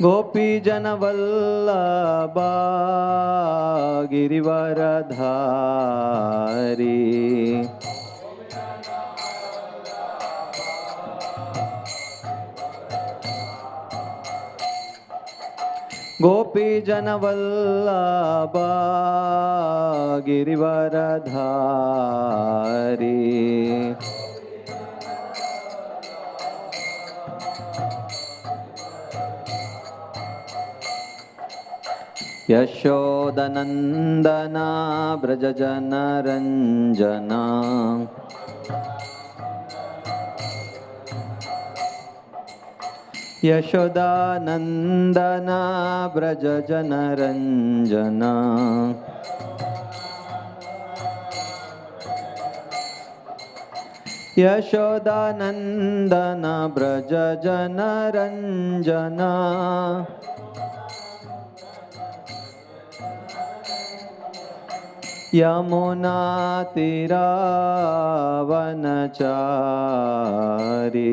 गोपीजनवल्लभा गिरिवरधारी गोपीजनवल्लभा गिरिवरधारी यशोदनन्दना व्रजजनरञ्जना यशोदानन्दना व्रजजनरञ्जना यशोदानन्दना व्रजजनरञ्जना यमुनातीरावनचारी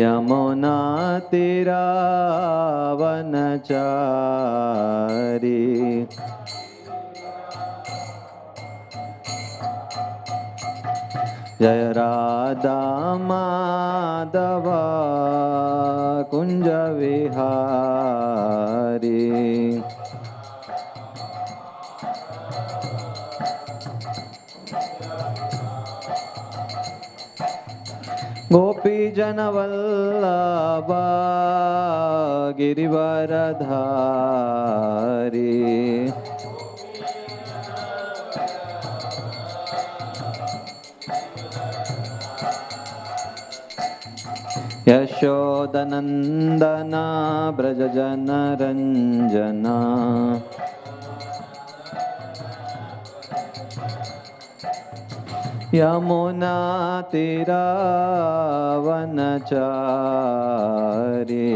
यमुनातीरावनचारी जय राधा माधव कुंज विहारी गोपीजनवल्लभा गिरिवरधारी यशोदनन्दना व्रजजनरञ्जना यमुनातीरावनचारी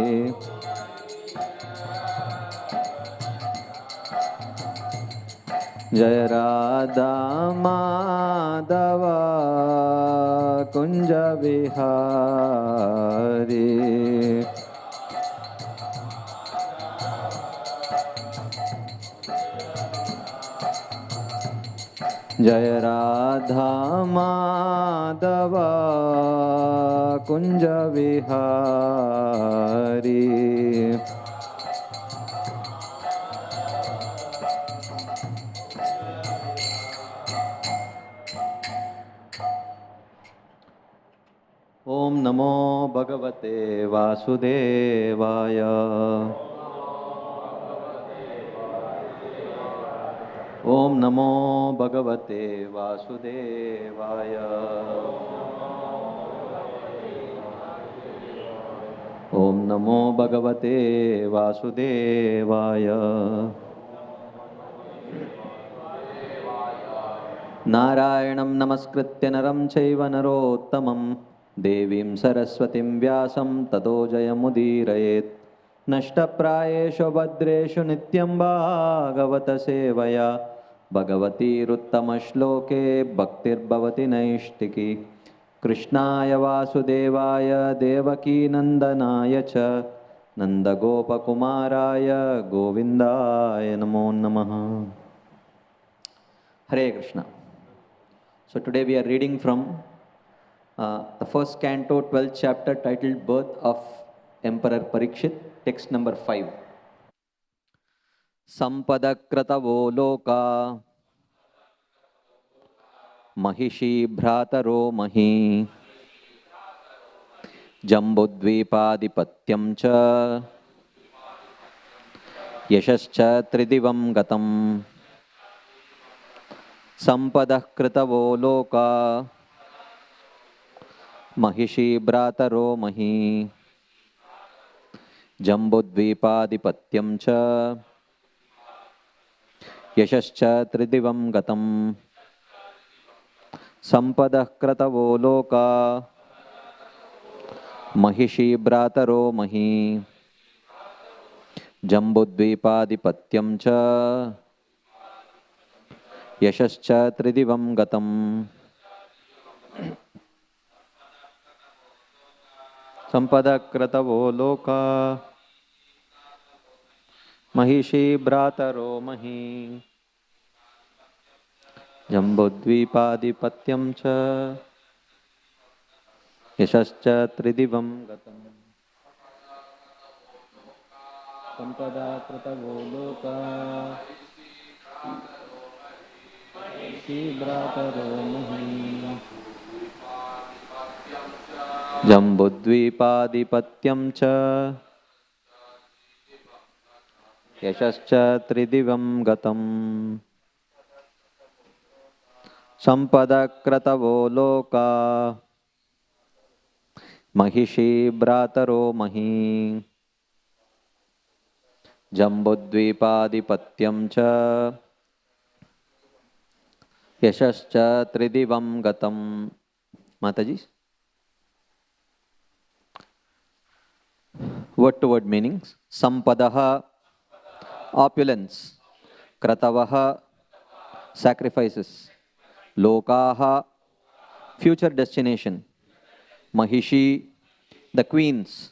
जय राधा माधव कुंज विहारी जय राधा माधव कुंज विहारी ओम नमो भगवते वासुदेवाय। ओम नमो भगवते वासुदेवाय। ओम नमो भगवते वासुदेवाय। नारायणं नमस्कृत्य नरं चैव नरोत्तमं देवीं सरस्वतीं व्यासं ततो जयमुदीरयेत्। नष्टप्रायेषु भद्रेषु नित्यं भागवत सेवया भगवतीरुत्तमश्लोके भक्तिर्भवति नैष्टिकी। कृष्णाय वासुदेवाय देवकीनन्दनाय च नन्दगोपकुमाराय गोविन्दाय नमो नमः। Hare Krishna. So today we are reading from the first canto, 12th chapter, titled Birth of Emperor Parikshit, text number 5. Sampadakratavo loka mahishi bhrataro mahi jambudvipadipattyam cha yashascha tridivam gatam. Sampadah kritavo loka mahishi bhrataro mahi jambudvipadipattyam cha yashascha tridivam gatam. Sampadah kritavo loka mahishi bhrataro mahi jambudvipadipattyam cha यशश्च त्रिदिवं गतम्। संपदक्रतवो लोका महिषी भ्रातरो मही जम्बुद्वीपाधिपत्यं च यशश्च त्रिदिवं गतम् संपदक्रतवो लोका महिषी भ्रातरो मही जम्बुद्वीपाधिपत्यं च यशश्च त्रिदिवं गतम् संपदक्रतवो लोका महिषी भ्रातरो मही जम्बुद्वीपाधिपत्यं च यशश्च त्रिदिवं गतम्. Mataji, word to word meanings. Sampadaha, opulence. Kratavaha, sacrifices. Lokaha, future destination. Mahishi, the queens.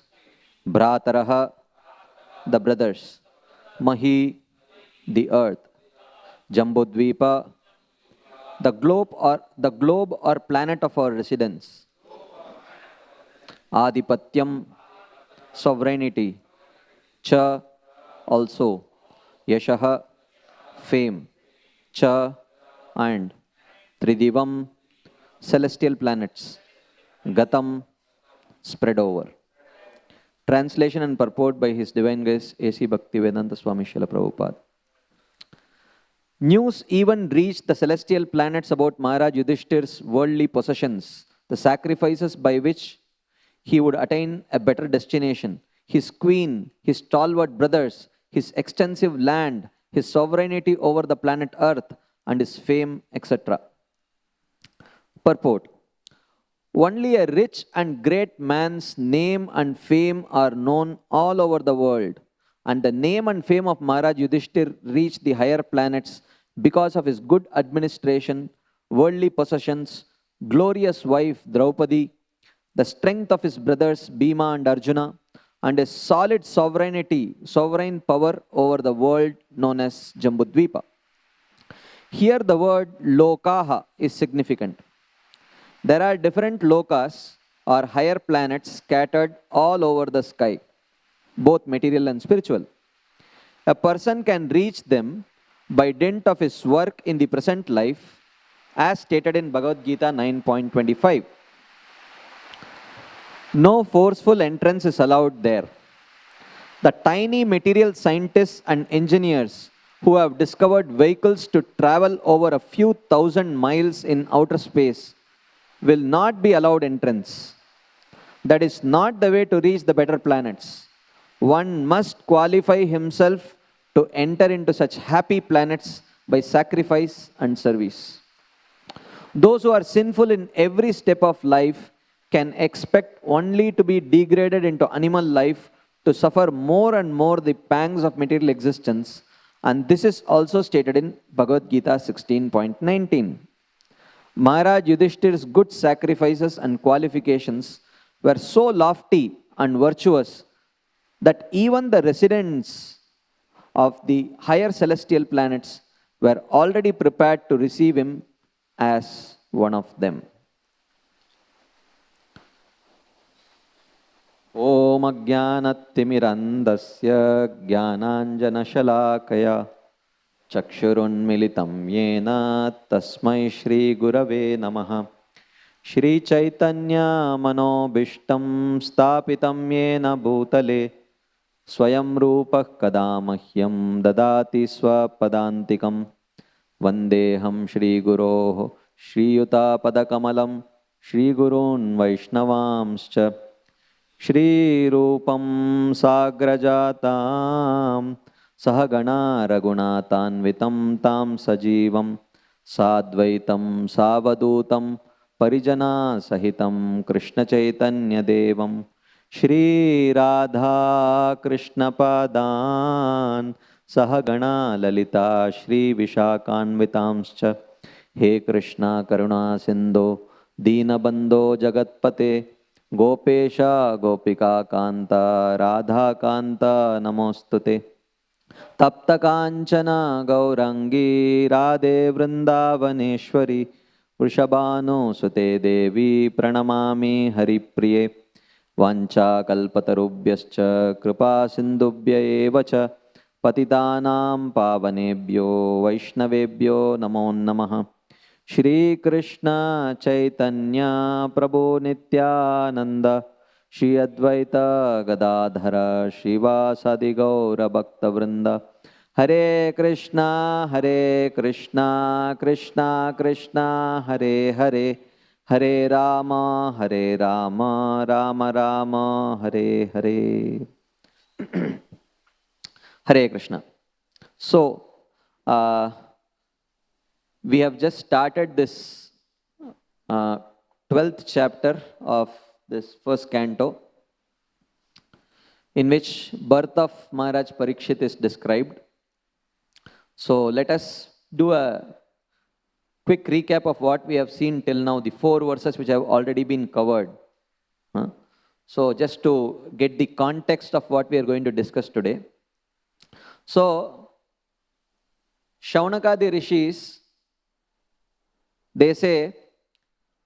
Bhrataraha, the brothers. Mahi, the earth. Jambudvipa, the globe or planet of our residence. Adipatyam, sovereignty. Cha, also. Yashaha, fame. Cha, and. Tridivam, celestial planets. Gatam, spread over. Translation and purport by His Divine Grace A.C. Bhaktivedanta Swami Srila Prabhupada. News even reached the celestial planets about Maharaj Yudhishthir's worldly possessions, the sacrifices by which he would attain a better destination, his queen, his stalwart brothers, his extensive land, his sovereignty over the planet Earth, and his fame, etc. Purport. Only a rich and great man's name and fame are known all over the world, and the name and fame of Maharaj Yudhishthir reached the higher planets because of his good administration, worldly possessions, glorious wife Draupadi, the strength of his brothers Bhima and Arjuna, and his solid sovereign power over the world known as Jambudvipa. Here the word Lokaha is significant. There are different lokas or higher planets scattered all over the sky, both material and spiritual. A person can reach them by dint of his work in the present life, as stated in Bhagavad Gita 9.25. No forceful entrance is allowed there. The tiny material scientists and engineers who have discovered vehicles to travel over a few thousand miles in outer space will not be allowed entrance. That is not the way to reach the better planets. One must qualify himself to enter into such happy planets by sacrifice and service. Those who are sinful in every step of life can expect only to be degraded into animal life, to suffer more and more the pangs of material existence, and this is also stated in Bhagavad Gita 16.19. Maharaj Yudhishthir's good sacrifices and qualifications were so lofty and virtuous that even the residents of the higher celestial planets were already prepared to receive him as one of them. Om Ajnanatimirandasya Jnananjanashalakaya Chakshurunmilitam Yena Tasmai Shri Gurave Namaha. Shri Chaitanya Manobishtam Stapitam Yena Bhutale Swayam Rupa Kadamahyam Dadati Swapadantikam Vandeham Shri Guroho Shri Yuta Padakamalam Shri Gurun Vaishnavamscha Shri Rupam Sagrajatam Sahagana Raghunathanvitam Tam Sajivam Sadvaitam Savadutam Parijana Sahitam Krishna Chaitanya Devam Shri Radha Krishna Padan Sahagana Lalita Shri Vishakhanvitamscha He Krishna Karuna Sindho Dina Bandho Jagatpate Gopesha Gopika Kanta Radha Kanta Namostute. Tapta Kanchana Gaurangi Radhe Vrindavaneshwari Vrishabhanu Sute Devi Pranamami Haripriye Vancha Kalpatarubhyascha Kripa Sindubhya Evacha Patitanam Pavanebhyo Vaishnavebhyo Namo Namaha. Shri Krishna Chaitanya Prabhu Nityananda Shri Advaita Gadadhara Shivasadi Gaura Bhakta Vrinda. Hare Krishna Krishna Krishna Hare Hare Hare Rama Rama Rama Hare Hare. Hare Krishna. So, we have just started this 12th chapter of this first canto, in which birth of Maharaj Parikshit is described. So let us do a quick recap of what we have seen till now, the 4 verses which have already been covered. So just to get the context of what we are going to discuss today. So, Shaunakadi Rishis, they say,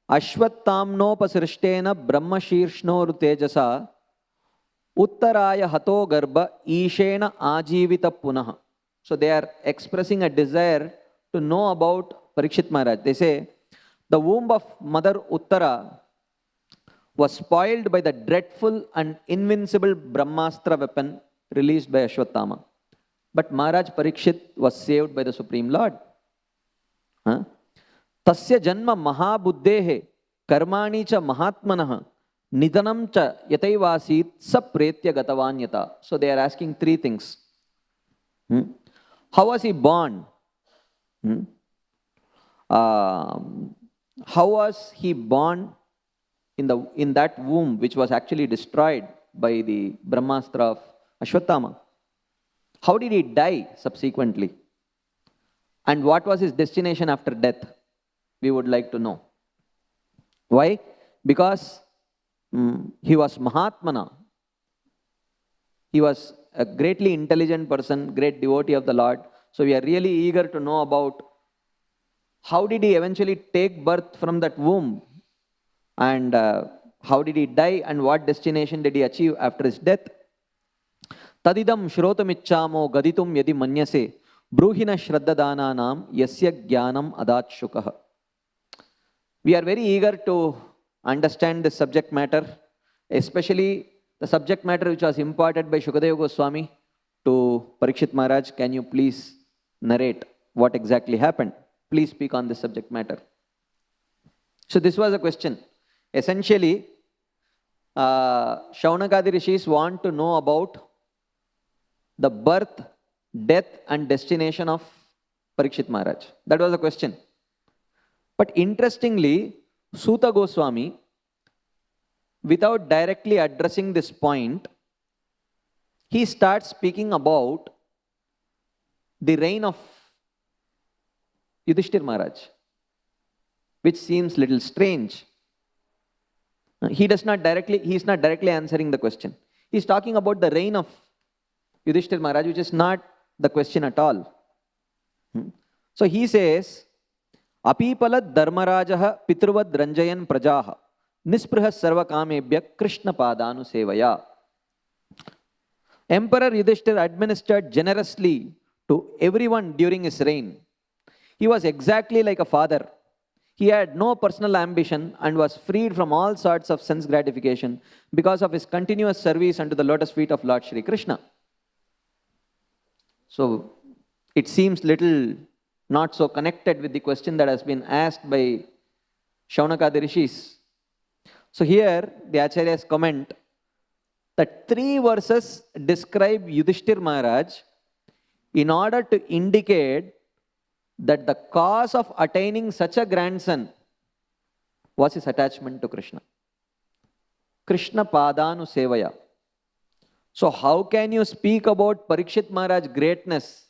Ashwattamnopasrishtena Brahmashirshnoru Tejasa Uttaraya Hato Garbha Ishena Ajivita Punaha. So they are expressing a desire to know about Parikshit Maharaj. They say, the womb of Mother Uttara was spoiled by the dreadful and invincible Brahmastra weapon released by Ashwattama. But Maharaj Parikshit was saved by the Supreme Lord. Tasya janma mahabuddhehe karmani cha mahatmanah nidanam cha yataivasit sapretya gatavanyata. So they are asking 3 things. How was he born? How was he born in that womb which was actually destroyed by the Brahmastra of Ashwattama? How did he die subsequently? And what was his destination after death? We would like to know. Why? Because he was Mahatmana. He was a greatly intelligent person, great devotee of the Lord. So we are really eager to know about how did he eventually take birth from that womb, and how did he die, and what destination did he achieve after his death. Tadidam shrotamicchamo gaditum yadi manyase bruhina shraddhadananam yasya jnanam adat shukah. We are very eager to understand this subject matter, especially the subject matter which was imparted by Shukadeva Goswami to Parikshit Maharaj. Can you please narrate what exactly happened? Please speak on this subject matter. So this was a question. Essentially, Shaunakadi Rishis want to know about the birth, death and destination of Parikshit Maharaj. That was the question. But interestingly, Suta Goswami, without directly addressing this point, he starts speaking about the reign of Yudhishthir Maharaj, which seems little strange. He is not directly answering the question. He is talking about the reign of Yudhishthir Maharaj, which is not the question at all. So he says, Apipalad Dharmarajah Pitruvad Ranjayan Prajaha Nisprihas Sarva Kamebhya Krishna Padanu Sevaya. Emperor Yudhishthir administered generously to everyone during his reign. He was exactly like a father. He had no personal ambition and was freed from all sorts of sense gratification because of his continuous service unto the lotus feet of Lord Shri Krishna. So it seems little not so connected with the question that has been asked by Shaunakadi Rishis. So here the Acharyas comment that 3 verses describe Yudhishthir Maharaj in order to indicate that the cause of attaining such a grandson was his attachment to Krishna. Krishna Padanu Sevaya. So how can you speak about Parikshit Maharaj's greatness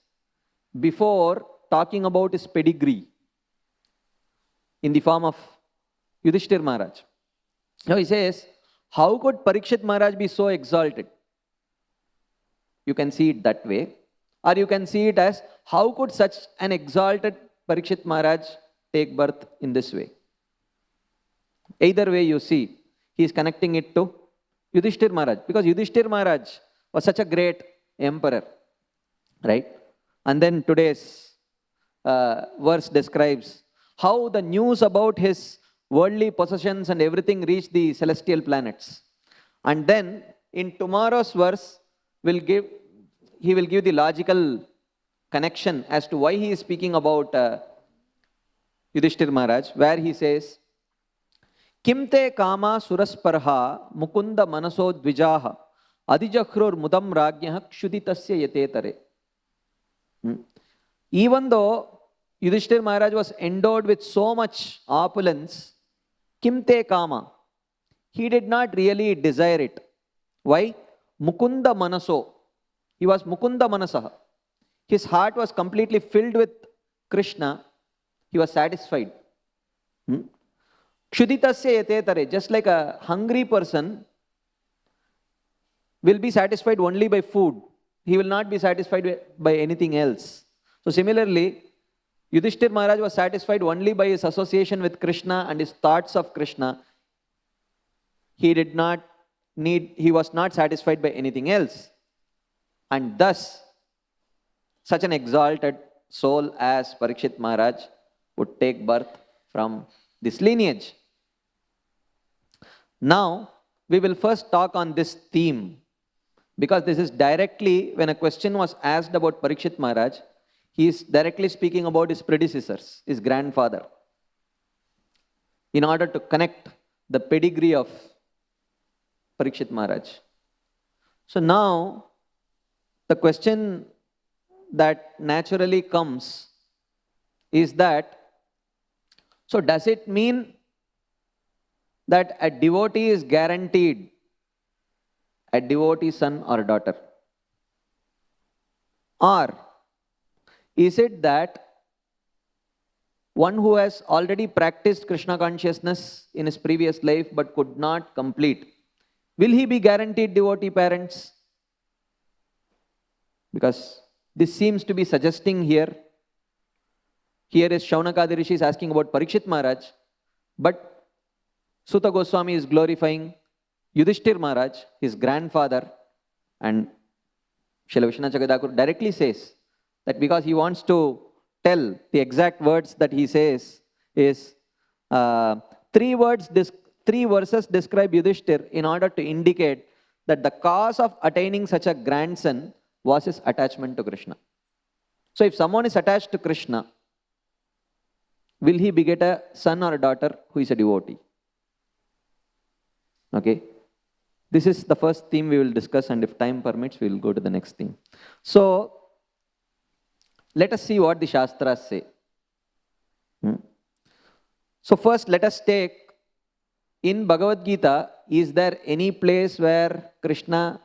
before talking about his pedigree in the form of Yudhishthir Maharaj? Now he says, How could Parikshit Maharaj be so exalted? You can see it that way. Or you can see it as, how could such an exalted Parikshit Maharaj take birth in this way? Either way you see, he is connecting it to Yudhishthir Maharaj. Because Yudhishthir Maharaj was such a great emperor. Right? And then today's verse describes how the news about his worldly possessions and everything reached the celestial planets. And then in tomorrow's verse, he will give the logical connection as to why he is speaking about Yudhishthir Maharaj, where he says, Kimte kama surasparha mukunda manaso dvijaha adijakhrur mudam ragyaha kshuditasya yatetare. Even though Yudhishthir Maharaj was endowed with so much opulence, Kimte kama, he did not really desire it. Why? Mukunda manaso. He was Mukunda manasaha. His heart was completely filled with Krishna. He was satisfied. Kshuditasya yatetare. Just like a hungry person will be satisfied only by food. He will not be satisfied by anything else. So similarly, Yudhishthir Maharaj was satisfied only by his association with Krishna and his thoughts of Krishna. He was not satisfied by anything else. And thus, such an exalted soul as Parikshit Maharaj would take birth from this lineage. Now, we will first talk on this theme, because this is directly, when a question was asked about Parikshit Maharaj, he is directly speaking about his predecessors, his grandfather, in order to connect the pedigree of Parikshit Maharaj. So now, the question that naturally comes is that, so does it mean that a devotee is guaranteed a devotee son or daughter? Or is it that one who has already practiced Krishna consciousness in his previous life but could not complete, will he be guaranteed devotee parents? Because this seems to be suggesting here is Shaunakadi Rishi is asking about Parikshit Maharaj, but Sutta Goswami is glorifying Yudhishthir Maharaj, his grandfather, and Srila Vishwanath Chakravarti directly says that because he wants to tell the exact words that he says is three verses describe Yudhishthir in order to indicate that the cause of attaining such a grandson was his attachment to Krishna. So if someone is attached to Krishna, will he beget a son or a daughter who is a devotee? Okay. This is the first theme we will discuss, and if time permits, we will go to the next theme. So, let us see what the Shastras say. So first, let us take, in Bhagavad Gita, is there any place where Krishna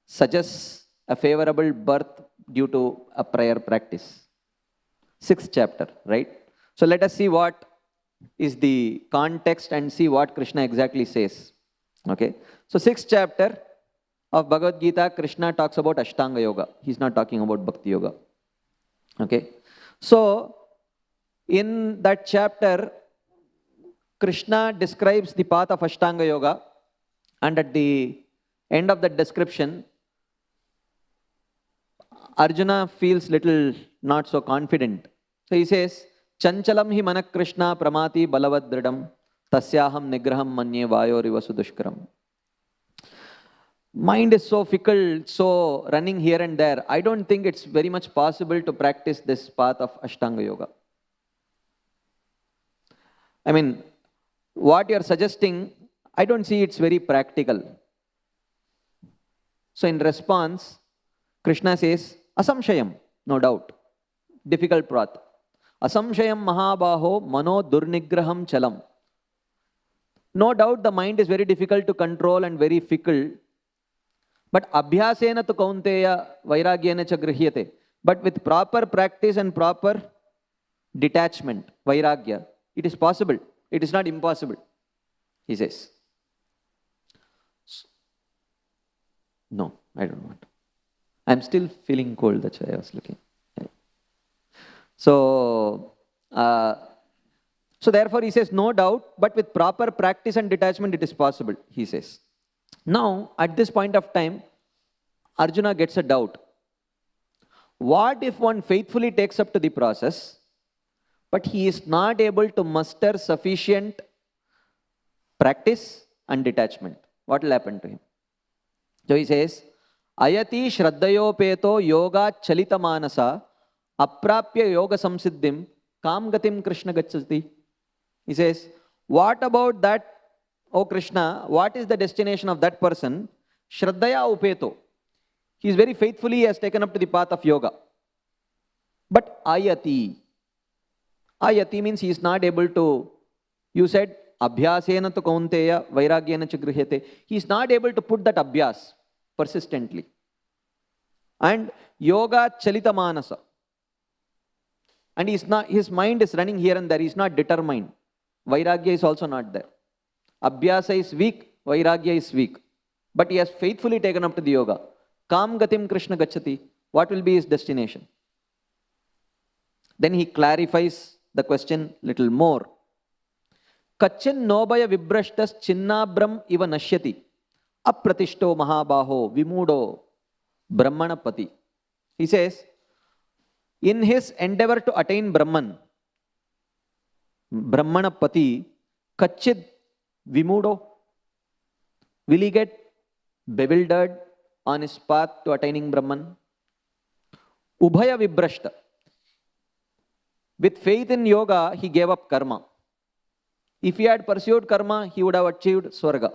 suggests a favorable birth due to a prior practice? 6th chapter, right? So let us see what is the context and see what Krishna exactly says. Okay, so 6th chapter of Bhagavad Gita, Krishna talks about Ashtanga Yoga. He's not talking about Bhakti Yoga. Okay, so in that chapter, Krishna describes the path of Ashtanga Yoga, and at the end of that description, Arjuna feels little not so confident. So he says, Chanchalam hi manak Krishna pramati balavad dridam tasyaham nigraham manye vayoriva sudushkaram. Mind is so fickle, so running here and there. I don't think it's very much possible to practice this path of Ashtanga Yoga. I mean, what you're suggesting, I don't see it's very practical. So in response, Krishna says, Asamshayam, no doubt. Difficult path. Asamshayam mahabaho mano durnigraham chalam. No doubt the mind is very difficult to control and very fickle. But abhyasena tu kaunteya vairagyena cha grihyate. But with proper practice and proper detachment, vairagya, it is possible. It is not impossible, he says. No, I don't want. I'm still feeling cold, that's why I was looking. So, so therefore he says, no doubt, but with proper practice and detachment, it is possible, he says. Now, at this point of time, Arjuna gets a doubt. What if one faithfully takes up to the process, but he is not able to muster sufficient practice and detachment? What will happen to him? So he says, Ayati shraddhayopeto yoga chalita manasa aprapya yoga samsiddhim kam gatim Krishna gacchati. He says, what about that, O Krishna, what is the destination of that person? Shraddhaya upeto. He is very faithfully, he has taken up to the path of yoga. But ayati. Ayati means he is not able to, you said, abhyasena tu kaunteya vairagyena cha grihyate. He is not able to put that abhyas persistently. And yoga chalita manasa. And he is not, his mind is running here and there, he is not determined. Vairagya is also not there. Abhyasa is weak, vairagya is weak. But he has faithfully taken up to the yoga. Kam gatim Krishna gacchati. What will be his destination? Then he clarifies the question little more. Kachin nobaya vibrashtas chinnabram iva nashyati. Apratishto mahabaho vimudo brahmanapati. He says, in his endeavor to attain Brahman, Brahmanapati, Kachid Vimudo, will he get bewildered on his path to attaining Brahman? Ubhaya Vibrashta. With faith in yoga, he gave up karma. If he had pursued karma, he would have achieved Swarga.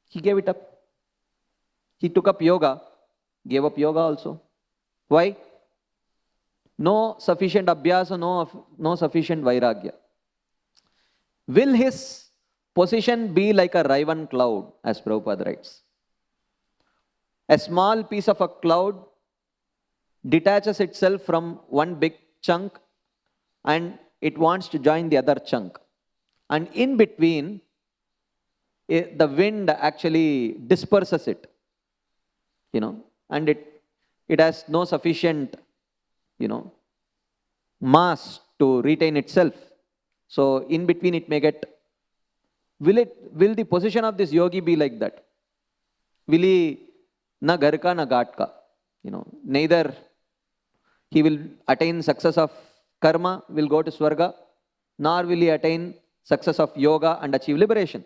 He gave it up. He took up yoga, gave up yoga also. Why? No sufficient abhyasa, no sufficient vairagya. Will his position be like a raven cloud, as Prabhupada writes? A small piece of a cloud detaches itself from one big chunk and it wants to join the other chunk. And in between, the wind actually disperses it, and it has no sufficient, mass to retain itself. So in between it may get, will the position of this yogi be like that? Will he na garka na gatka? Neither he will attain success of karma, will go to Swarga, nor will he attain success of yoga and achieve liberation.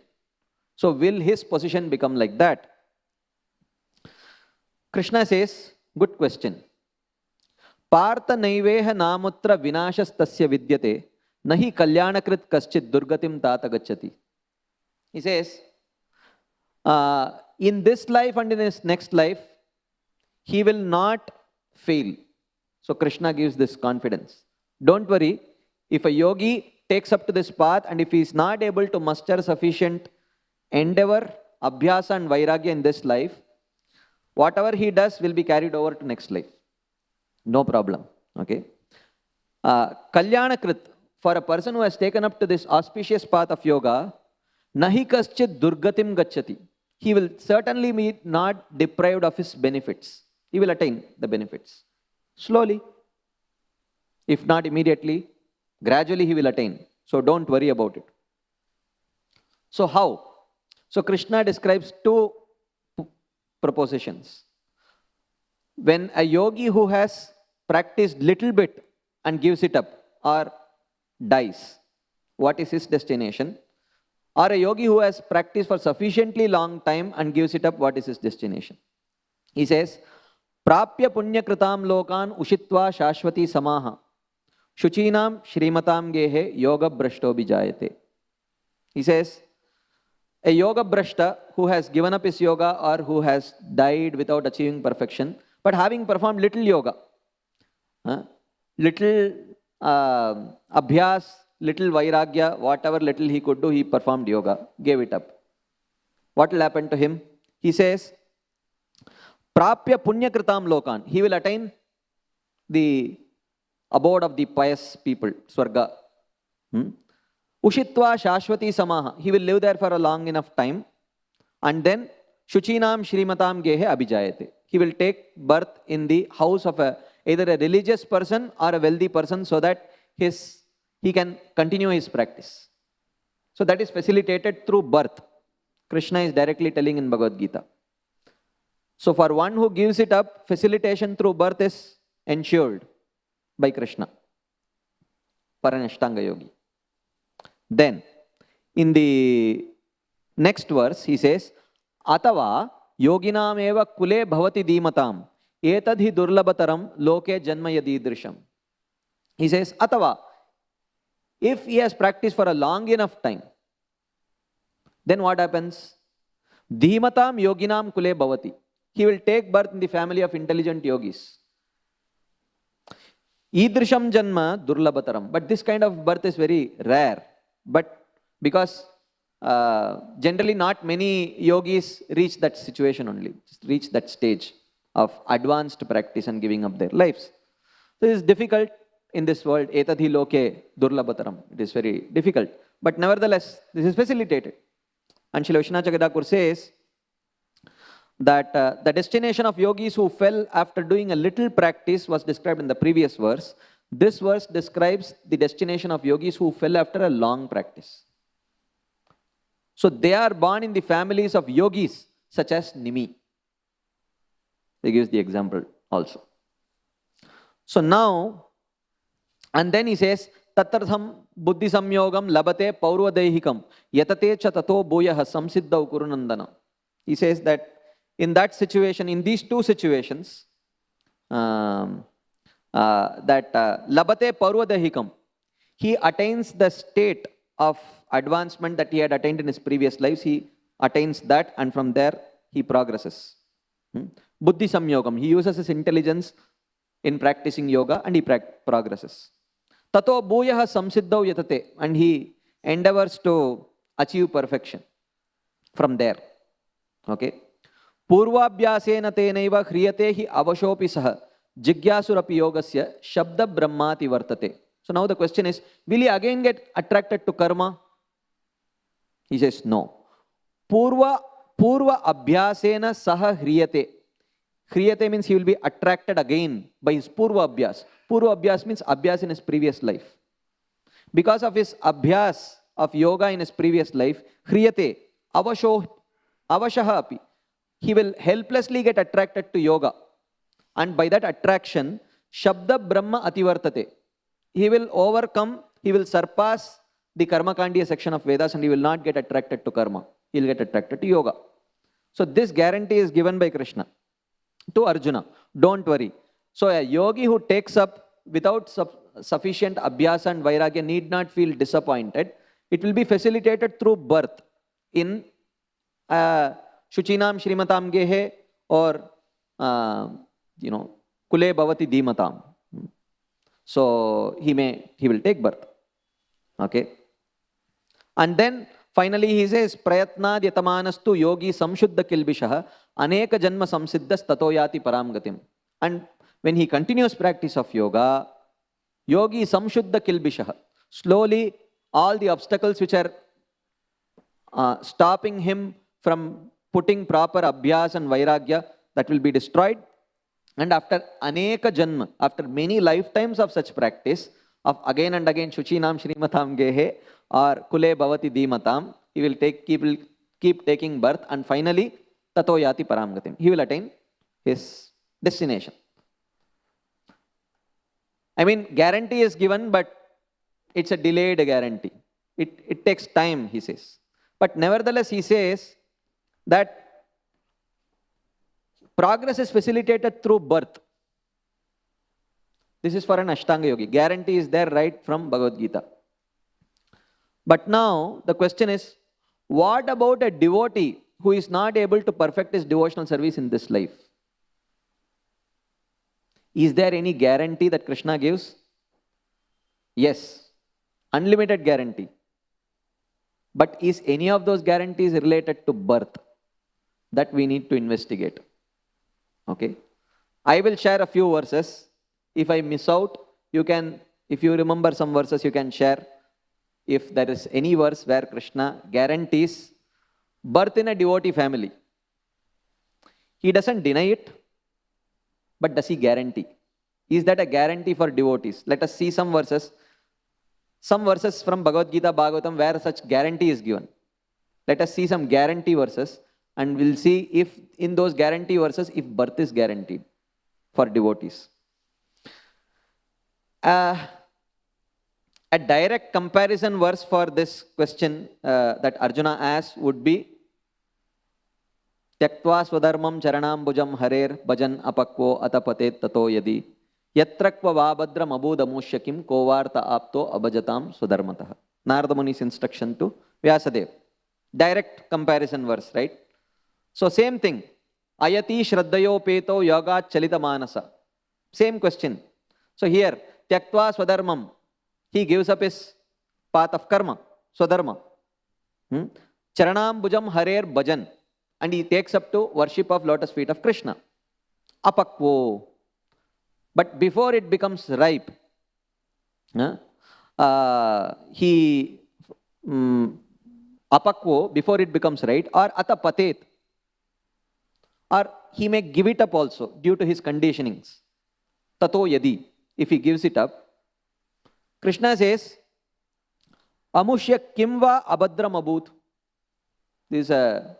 So will his position become like that? Krishna says, good question. Partha naiveha namutra vinashas tasya vidyate nahi kalyanakrit kaschit durgatim tata gacchati. He says, in this life and in his next life, he will not fail. So Krishna gives this confidence. Don't worry, if a yogi takes up to this path and if he is not able to muster sufficient endeavor, abhyasa and vairagya in this life, whatever he does will be carried over to next life. No problem. Okay. Kalyanakrit, for a person who has taken up to this auspicious path of yoga, nahi kaschit durgatim gacchati. He will certainly be not deprived of his benefits. He will attain the benefits. Slowly. If not immediately, gradually he will attain. So don't worry about it. So how? So Krishna describes two propositions. When a yogi who has practiced little bit and gives it up or dies, what is his destination? Or a yogi who has practiced for sufficiently long time and gives it up, what is his destination? He says, Prapya punya kritam lokan ushitva shashvati samaha shuchinam shrimatam gehe yoga brashto bijayate. He says, a yoga brashta who has given up his yoga or who has died without achieving perfection, but having performed little yoga, little abhyas, little vairagya, whatever little he could do, he performed yoga, gave it up. What will happen to him? He says, Prapya punya kritam lokan. He will attain the abode of the pious people, Swarga. Ushitva shashvati samaha. He will live there for a long enough time. And then Shuchinam Shrimatam Gehe Abhijayate. He will take birth in the house of either a religious person or a wealthy person so that he can continue his practice. So that is facilitated through birth. Krishna is directly telling in Bhagavad Gita. So for one who gives it up, facilitation through birth is ensured by Krishna for an Ashtanga yogi. Then, in the next verse, he says, Atava yoginam eva kule bhavati dhimatam etadhi durlabhataram loke janma yadidrisham. He says, Atava, if he has practiced for a long enough time, then what happens? Dhimatam yoginam kule bhavati. He will take birth in the family of intelligent yogis. Idrisham janma durlabhataram. But this kind of birth is very rare. But because generally not many yogis reach that situation only, reach that stage of advanced practice and giving up their lives. This is difficult in this world. Etadhi loke durlabhataram. It is very difficult. But nevertheless, this is facilitated. And Srila Vishwanath Chakravarti says that the destination of yogis who fell after doing a little practice was described in the previous verse. This verse describes the destination of yogis who fell after a long practice. So they are born in the families of yogis such as Nimi. He gives the example also. So now, and then he says, Tattardham buddhi samyogam labate paurvadehikam yatate cha tato bhoyaha samsiddhau kurunandana. He says that in that situation, in these two situations, labate paurvadehikam, he attains the state of advancement that he had attained in his previous lives. He attains that, and from there he progresses. Buddhi samyogam, he uses his intelligence in practicing yoga and he progresses. Tato bhuyaha samsiddhau yatate, and he endeavors to achieve perfection from there. Okay. Purvabhyasena tenaiva hriyate hi avashopi saha jigyasurapi yogasya shabda brahmati vartate. So now the question is, will he again get attracted to karma? He says no. Purva abhyasena saha hriyate. Hriyate means he will be attracted again by his purva abhyas. Purva abhyas means abhyas in his previous life. Because of his abhyas of yoga in his previous life, hriyate, avashaha api, he will helplessly get attracted to yoga. And by that attraction, shabda brahma ativartate. He will overcome, he will surpass the karma kandiya section of Vedas and he will not get attracted to karma. He will get attracted to yoga. So this guarantee is given by Krishna to Arjuna. Don't worry. So a yogi who takes up without sufficient abhyasa and vairagya need not feel disappointed. It will be facilitated through birth in Shuchinam Shrimatam Gehe or Kule Bhavati Dhimatam. So he will take birth. Okay. And then finally he says, Prayatnad yatamanastu yogi samshuddha kilbishaha aneka janma samsiddhas tatoyati paramgatim. And when he continues practice of yoga, yogi samshuddha kilbishaha. Slowly all the obstacles which are stopping him from putting proper abhyas and vairagya, that will be destroyed. And after aneka janma, after many lifetimes of such practice, of again and again Shuchinam Shrimatam Gehe or Kule Bhavati Dhimatam, he will keep taking birth and finally Tato Yati Paramgatim. He will attain his destination. I mean, guarantee is given, but it's a delayed guarantee. It takes time, he says. But nevertheless, he says that progress is facilitated through birth. This is for an Ashtanga yogi. Guarantee is there right from Bhagavad Gita. But now the question is, what about a devotee who is not able to perfect his devotional service in this life? Is there any guarantee that Krishna gives? Yes. Unlimited guarantee. But is any of those guarantees related to birth? That we need to investigate. Okay. I will share a few verses. If I miss out, you can, if you remember some verses, you can share. If there is any verse where Krishna guarantees birth in a devotee family. He doesn't deny it, but does he guarantee? Is that a guarantee for devotees? Let us see some verses. Some verses from Bhagavad Gita, Bhagavatam, where such guarantee is given. Let us see some guarantee verses, and we'll see if in those guarantee verses, if birth is guaranteed for devotees. A direct comparison verse for this question that Arjuna asked would be Tyaktva swadharmam charanam bhujam harer bhajan apakvo atapatet tato yadi yatrakva vabhadram abhudamushyakim kovarta apto abhajatam swadharmatah. Narada Muni's instruction to Vyasadeva. Direct comparison verse, right? So same thing. Ayati shraddhayo peto yoga chalita manasa. Same question. So here, Tyaktva swadharmam. He gives up his path of karma, swadharma. Charanam bhujam harer bhajan. And he takes up to worship of lotus feet of Krishna. Apakvo. But before it becomes ripe, apakvo, before it becomes right, or atapatet, or he may give it up also due to his conditionings. Tato yadi, if he gives it up, Krishna says, Amushya kimva abhadram abhut. This is a,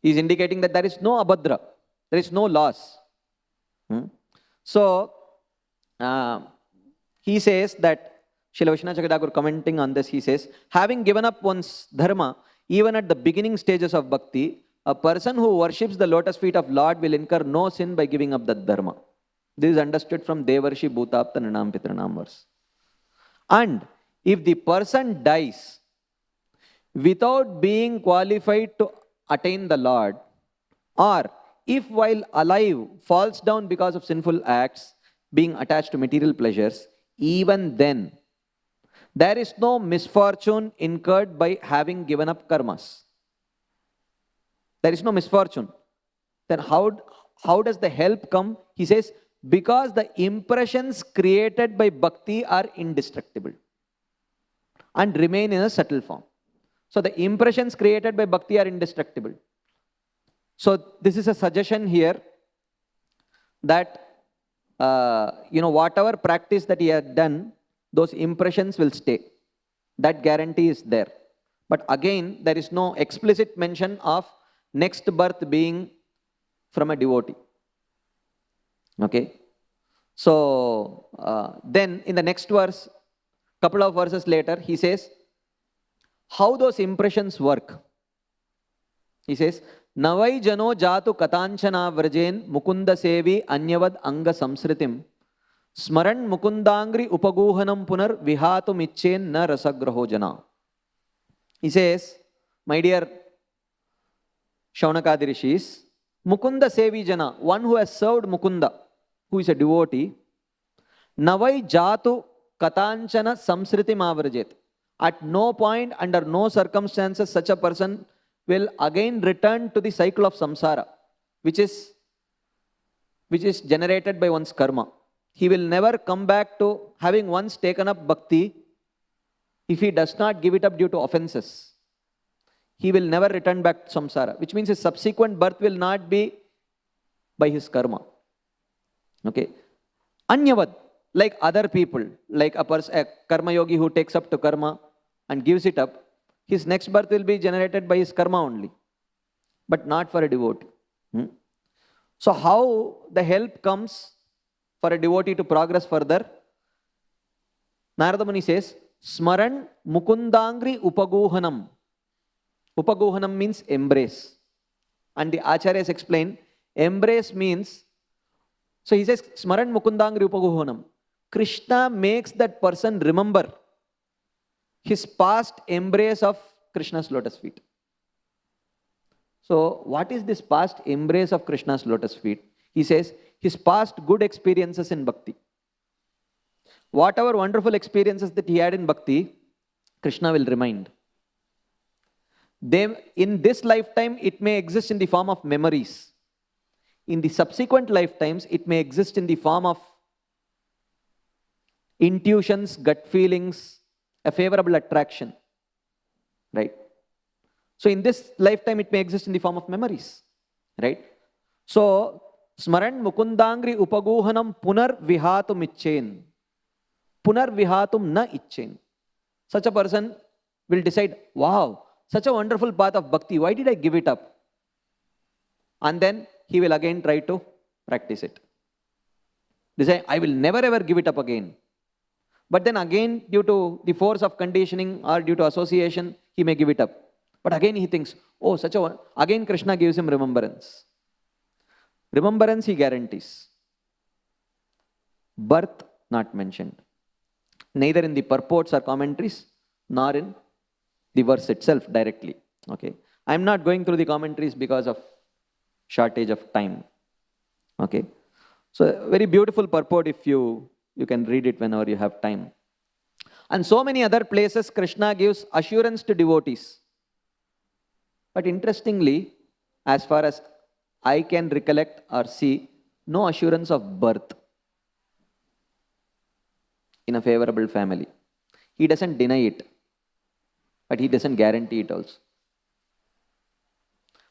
he's indicating that there is no abhadra, there is no loss. So, he says that, Srila Vishwanath Chakravarti commenting on this, he says, having given up one's dharma, even at the beginning stages of bhakti, a person who worships the lotus feet of Lord will incur no sin by giving up that dharma. This is understood from Devarshi Bhutapta Nanam Pitranam verse. And if the person dies without being qualified to attain the Lord, or if while alive falls down because of sinful acts, being attached to material pleasures, even then, there is no misfortune incurred by having given up karmas. There is no misfortune. Then how does the help come? He says, because the impressions created by bhakti are indestructible and remain in a subtle form. So the impressions created by bhakti are indestructible. So this is a suggestion here that, whatever practice that he had done, those impressions will stay. That guarantee is there. But again, there is no explicit mention of next birth being from a devotee. Okay. So then in the next verse, couple of verses later, he says, how those impressions work. He says, Navai jano jatu katanchana vrajen mukunda sevi anyavad anga samsritim smaran mukundangri upaguhanam punar vihatum ichen na rasagraho jana. He says, my dear Shaunakadi Rishis, Mukunda sevi jana, one who has served Mukunda, who is a devotee, Navai jatu katanchana samsritim avrajet. At no point, under no circumstances, such a person will again return to the cycle of samsara, which is generated by one's karma. He will never come back to having once taken up bhakti if he does not give it up due to offenses. He will never return back to samsara, which means his subsequent birth will not be by his karma. Okay. Anyavad, like other people, like a karma yogi who takes up to karma and gives it up, his next birth will be generated by his karma only, but not for a devotee. So how the help comes for a devotee to progress further? Narada Muni says, Smaran mukundangri upaguhanam. Upaguhanam means embrace. And the acharyas explain, embrace means, so he says, Smaran mukundangri upaguhanam. Krishna makes that person remember his past embrace of Krishna's lotus feet. So what is this past embrace of Krishna's lotus feet? He says, his past good experiences in bhakti. Whatever wonderful experiences that he had in bhakti, Krishna will remind. In this lifetime, it may exist in the form of memories. In the subsequent lifetimes, it may exist in the form of intuitions, gut feelings, a favorable attraction. Right? So in this lifetime, it may exist in the form of memories, right? So, Smaran Mukundangri Upaguhanam Punar Vihatum Ichen. Punar Vihatum na Ichen. Such a person will decide, wow, such a wonderful path of bhakti, why did I give it up? And then he will again try to practice it. Decide, I will never ever give it up again. But then again, due to the force of conditioning or due to association, he may give it up. But again he thinks, oh, such a one. Again Krishna gives him remembrance. Remembrance he guarantees. Birth not mentioned. Neither in the purports or commentaries, nor in the verse itself directly. Okay. I am not going through the commentaries because of shortage of time. Okay. So very beautiful purport if you can read it whenever you have time. And so many other places Krishna gives assurance to devotees. But interestingly, as far as I can recollect or see, no assurance of birth in a favorable family. He doesn't deny it, but he doesn't guarantee it also.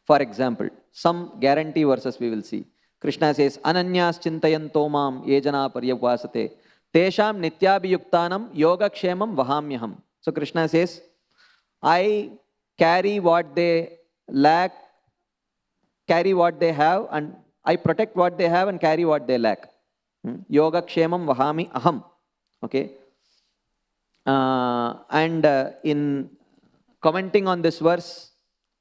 For example, some guarantee verses we will see. Krishna says, Ananyas chintayanto mam yejana paryavasate tesham nityabhiyuktanam yogakshemam vahamyaham. So Krishna says, I carry what they lack, carry what they have, and I protect what they have and carry what they lack. Yogakshemam vahami aham. Okay. In commenting on this verse,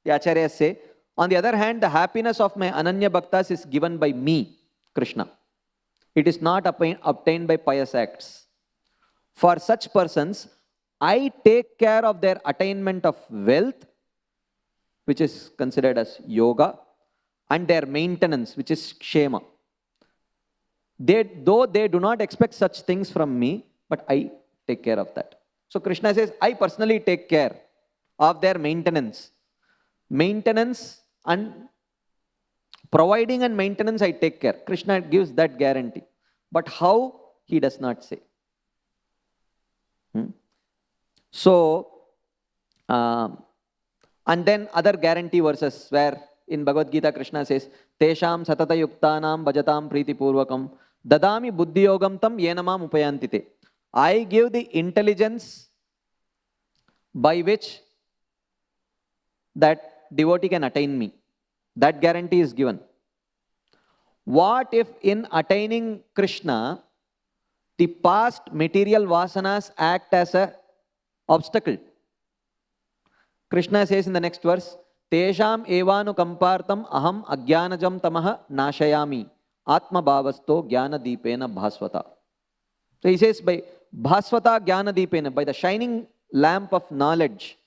the Acharyas say, on the other hand, the happiness of my Ananya Bhaktas is given by me, Krishna. It is not obtained by pious acts. For such persons, I take care of their attainment of wealth, which is considered as yoga, and their maintenance, which is kshema. Though they do not expect such things from me, but I take care of that. So Krishna says, I personally take care of their maintenance. Maintenance and providing and maintenance, I take care. Krishna gives that guarantee. But how? He does not say. So, and then other guarantee verses where in Bhagavad Gita Krishna says, Tesham satata yuktanam bhajatam priti purvakam dadami buddhi yogam tam yenamam upayantite. I give the intelligence by which that devotee can attain me. That guarantee is given. What if in attaining Krishna, the past material vasanas act as an obstacle? Krishna says in the next verse, Tesham evanu kampartam aham agyanajam tamaha nashayami atma bhavasto jnana deepena bhasvata. So he says by bhasvata jnana deepena, by the shining lamp of knowledge,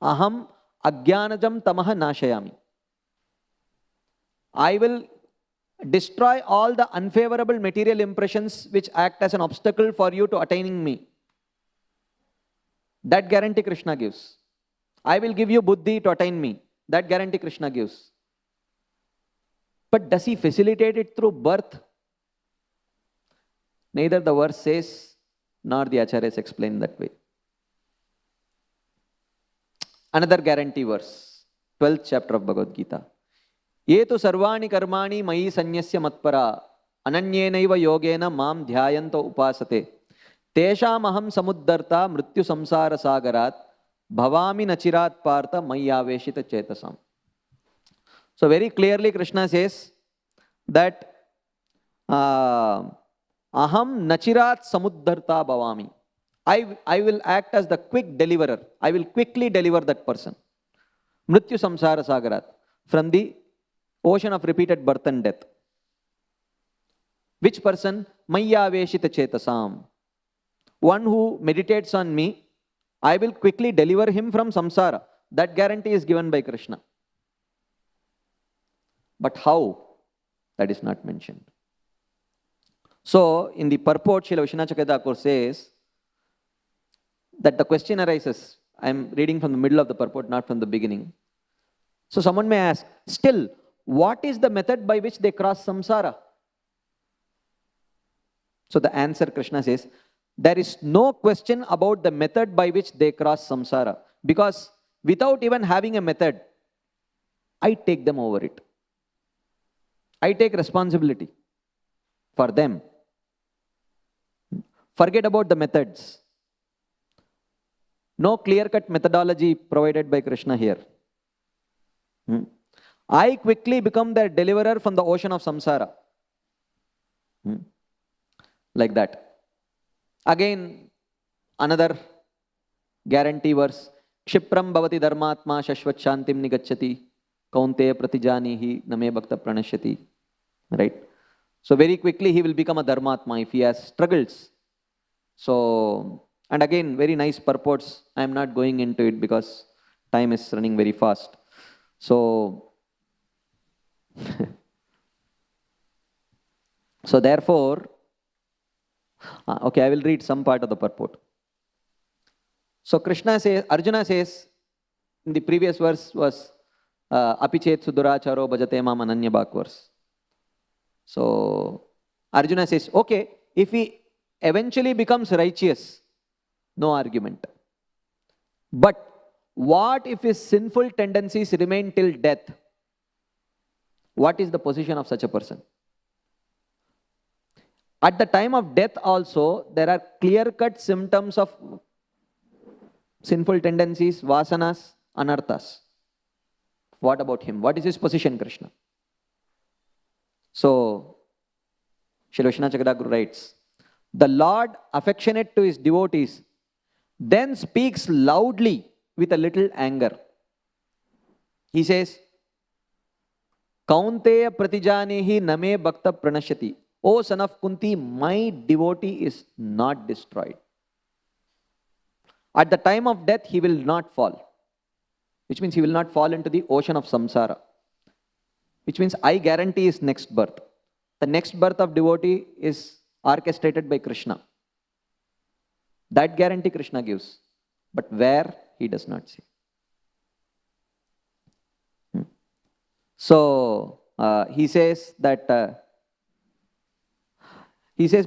aham agyanajam tamaha nashayami. I will destroy all the unfavorable material impressions which act as an obstacle for you to attaining me. That guarantee Krishna gives. I will give you buddhi to attain me. That guarantee Krishna gives. But does he facilitate it through birth? Neither the verse says, nor the Acharyas explain that way. Another guarantee verse, 12th chapter of Bhagavad Gita. Yetu sarvani karmani mayi sanyasya matpara ananyenaiva yogena mam dhyayanto upasate tesham aham samuddarta mrityu samsara sagarat bhavami nachirat partha mayyaveshita chetasam. So very clearly Krishna says that aham nachirat samuddarta bhavami. I will act as the quick deliverer. I will quickly deliver that person. Mrityu samsara sagarat, from the ocean of repeated birth and death. Which person? Mayyaveshita chetasam. One who meditates on me, I will quickly deliver him from samsara. That guarantee is given by Krishna. But how? That is not mentioned. So, in the purport, Srila Vishwanath Chakravarti Thakur says that the question arises. I am reading from the middle of the purport, not from the beginning. So, someone may ask, still, what is the method by which they cross samsara? So, the answer Krishna says, there is no question about the method by which they cross samsara. Because without even having a method, I take them over it. I take responsibility for them. Forget about the methods. No clear-cut methodology provided by Krishna here. I quickly become their deliverer from the ocean of samsara. Like that. Again, another guarantee verse. Kshipram bhavati dharmatma shashvat shantim nigacchati kaunteya pratijanihi name bhakta pranashyati. Right? So very quickly he will become a dharmatma if he has struggles. So, and again, very nice purports. I am not going into it because time is running very fast. So, so therefore, okay, I will read some part of the purport. So Krishna says, Arjuna says, in the previous verse was Apichet Suduracharo Bhajate Mam Ananya Bhak verse. So Arjuna says, okay, if he eventually becomes righteous, no argument. But what if his sinful tendencies remain till death? What is the position of such a person? At the time of death also, there are clear-cut symptoms of sinful tendencies, vasanas, anarthas. What about him? What is his position, Krishna? So, Shri Vishnu Chakradaguru writes, the Lord, affectionate to his devotees, then speaks loudly with a little anger. He says, Kaunteya pratijanihi name bhakta pranashyati. O son of Kunti, my devotee is not destroyed. At the time of death, he will not fall. Which means he will not fall into the ocean of samsara. Which means I guarantee his next birth. The next birth of devotee is orchestrated by Krishna. That guarantee Krishna gives. But where, he does not say. So, he says that,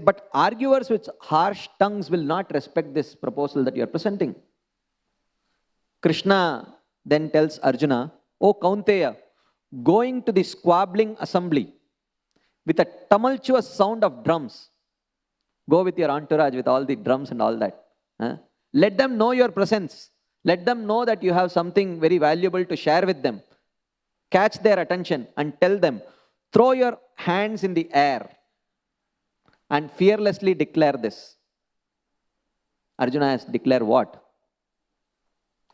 but arguers with harsh tongues will not respect this proposal that you are presenting. Krishna then tells Arjuna, O Kaunteya, going to the squabbling assembly with a tumultuous sound of drums. Go with your entourage with all the drums and all that. Let them know your presence. Let them know that you have something very valuable to share with them. Catch their attention and tell them, throw your hands in the air and fearlessly declare this. Arjuna has declared what?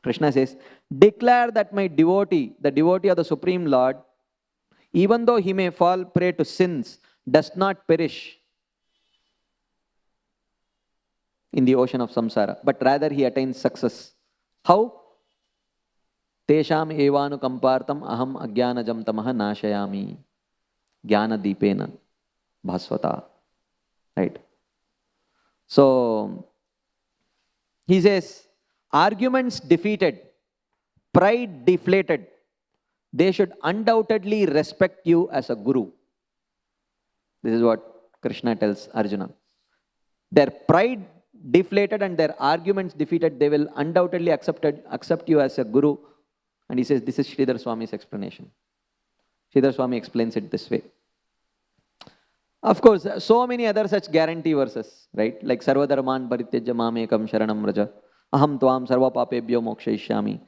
Krishna says, declare that my devotee, the devotee of the Supreme Lord, even though he may fall prey to sins, does not perish in the ocean of samsara, but rather he attains success. How? Tesham evanu kampartam aham ajnanajam tamaha nashayami jnana deepena bhasvata. Right? So, he says, arguments defeated, pride deflated, they should undoubtedly respect you as a guru. This is what Krishna tells Arjuna. Their pride deflated and their arguments defeated, they will undoubtedly accept you as a guru. And he says, this is Sridhar Swami's explanation. Sridhar Swami explains it this way. Of course, so many other such guarantee verses, right? Like Sarvadharman Parityajya Mamekam Sharanam Raja, Aham Tvam Sarva Papebhyo Mokshayishyami.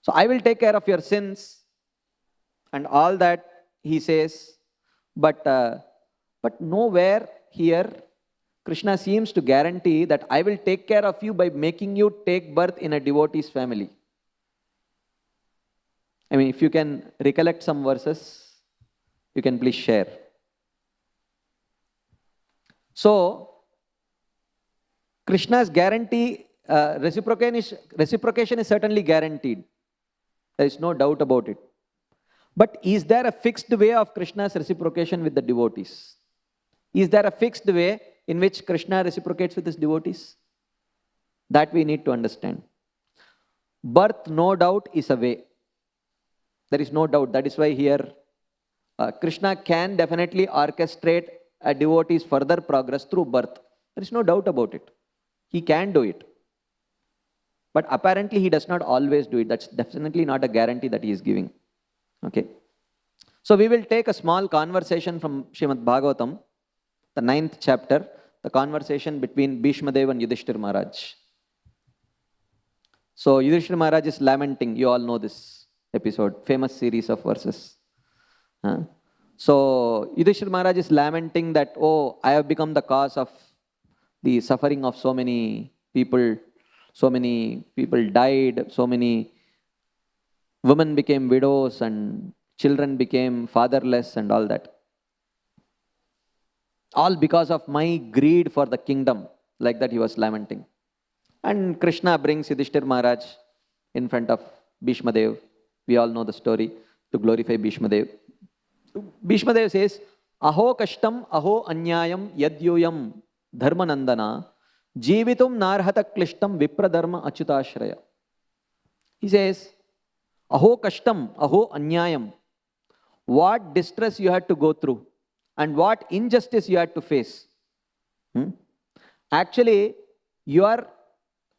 So I will take care of your sins and all that, he says. But nowhere here Krishna seems to guarantee that I will take care of you by making you take birth in a devotee's family. I mean, if you can recollect some verses, you can please share. So, Krishna's guarantee, reciprocation is certainly guaranteed. There is no doubt about it. But is there a fixed way of Krishna's reciprocation with the devotees? Is there a fixed way in which Krishna reciprocates with his devotees? That we need to understand. Birth, no doubt, is a way. There is no doubt. That is why here Krishna can definitely orchestrate a devotee's further progress through birth. There is no doubt about it. He can do it. But apparently he does not always do it. That's definitely not a guarantee that he is giving. Okay. So we will take a small conversation from Srimad Bhagavatam, the 9th chapter, the conversation between Bhishma Dev and Yudhishthir Maharaj. So Yudhishthir Maharaj is lamenting. You all know this episode, famous series of verses. So Yudhishthir Maharaj is lamenting that, oh, I have become the cause of the suffering of so many people. So many people died, so many women became widows and children became fatherless and all that. All because of my greed for the kingdom. Like that he was lamenting. And Krishna brings Yudhishthir Maharaj in front of Bhishma Dev. We all know the story, to glorify Bhishma Dev. Bhishma Dev says, Aho kashtam, aho anyayam, yadyuyam, dharmanandana, Jivitum narhata klishtam vipradharma achyutashraya. He says, Aho kashtam, aho anyayam. What distress you had to go through and what injustice you had to face. Actually, you are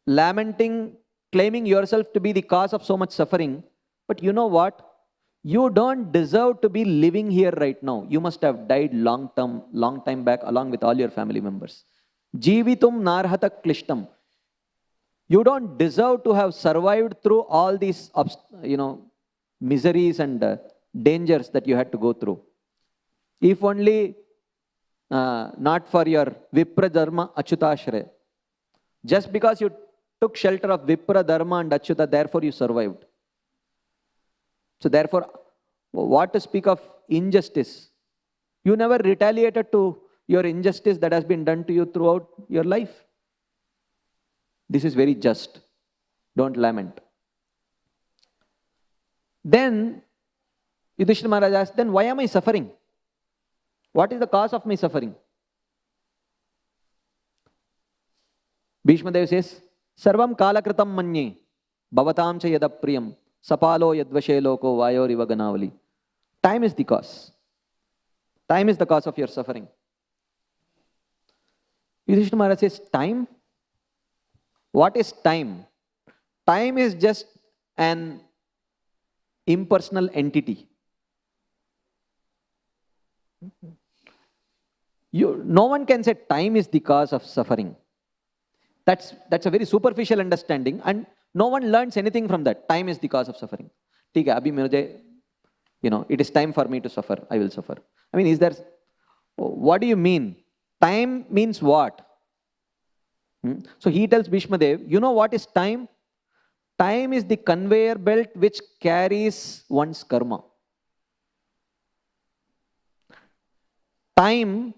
lamenting, claiming yourself to be the cause of so much suffering. But you know what? You don't deserve to be living here right now. You must have died long time back along with all your family members. Jivitum narhata klishtam. You don't deserve to have survived through all these, miseries and dangers that you had to go through. If only not for your Vipra Dharma Achyutashraya. Just because you took shelter of Vipra Dharma and Achyuta, therefore you survived. So therefore, what to speak of injustice? You never retaliated to your injustice that has been done to you throughout your life. This is very just. Don't lament. Then, Yudhishthira Maharaj asked, then why am I suffering? What is the cause of my suffering? Bhishma Dev says, Sarvam kalakritam manye, bhavatam cha yadapriyam, sapalo yadvashe loko vayor ivaganavali. Time is the cause. Time is the cause of your suffering. Yudhishthira Maharaj says, time? What is time? Time is just an impersonal entity. No one can say time is the cause of suffering. That's a very superficial understanding, and no one learns anything from that. Time is the cause of suffering. It is time for me to suffer. I will suffer. I mean, what do you mean? Time means what? So he tells Bhishma Dev, you know what is time? Time is the conveyor belt which carries one's karma. Time,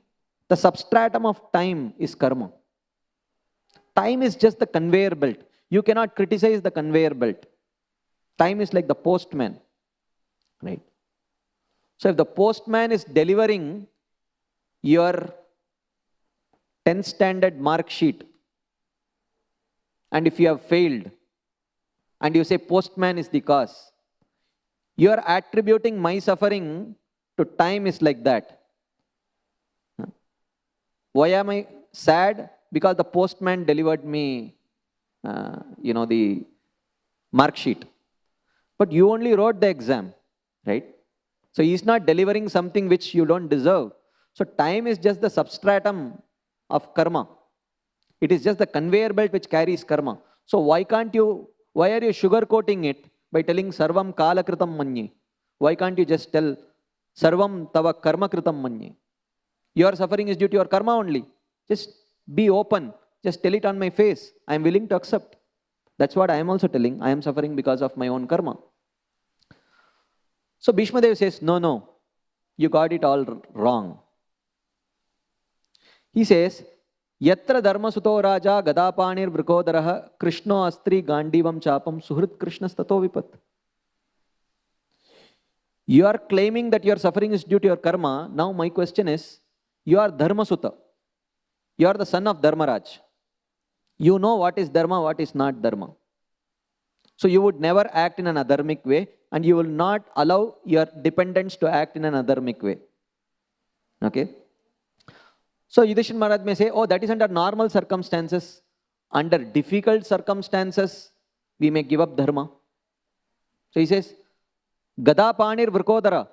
the substratum of time is karma. Time is just the conveyor belt. You cannot criticize the conveyor belt. Time is like the postman, right? So if the postman is delivering your 10th standard mark sheet, and if you have failed, and you say postman is the cause, you are attributing my suffering to time is like that. Why am I sad? Because the postman delivered me, the mark sheet. But you only wrote the exam, right? So he's not delivering something which you don't deserve. So time is just the substratum of karma. It is just the conveyor belt which carries karma. So why are you sugarcoating it by telling sarvam kala kritam manye? Why can't you just tell sarvam tava karma kritam manye? Your suffering is due to your karma only. Just be open. Just tell it on my face. I am willing to accept. That's what I am also telling. I am suffering because of my own karma. So Bhishma Dev says, no, you got it all wrong. He says, Yatra dharma suto raja gadapanir vrikodaraha krishno astri gandivam chapam suhrit krishnas tato vipat. You are claiming that your suffering is due to your karma. Now my question is, you are dharma sutta. You are the son of Dharmaraj. You know what is dharma, what is not dharma. So you would never act in an adharmic way, and you will not allow your dependents to act in an adharmic way. Okay? So Yudhishthira Maharaj may say, oh, that is under normal circumstances. Under difficult circumstances, we may give up dharma. So he says, Gada Panir Vrkodara,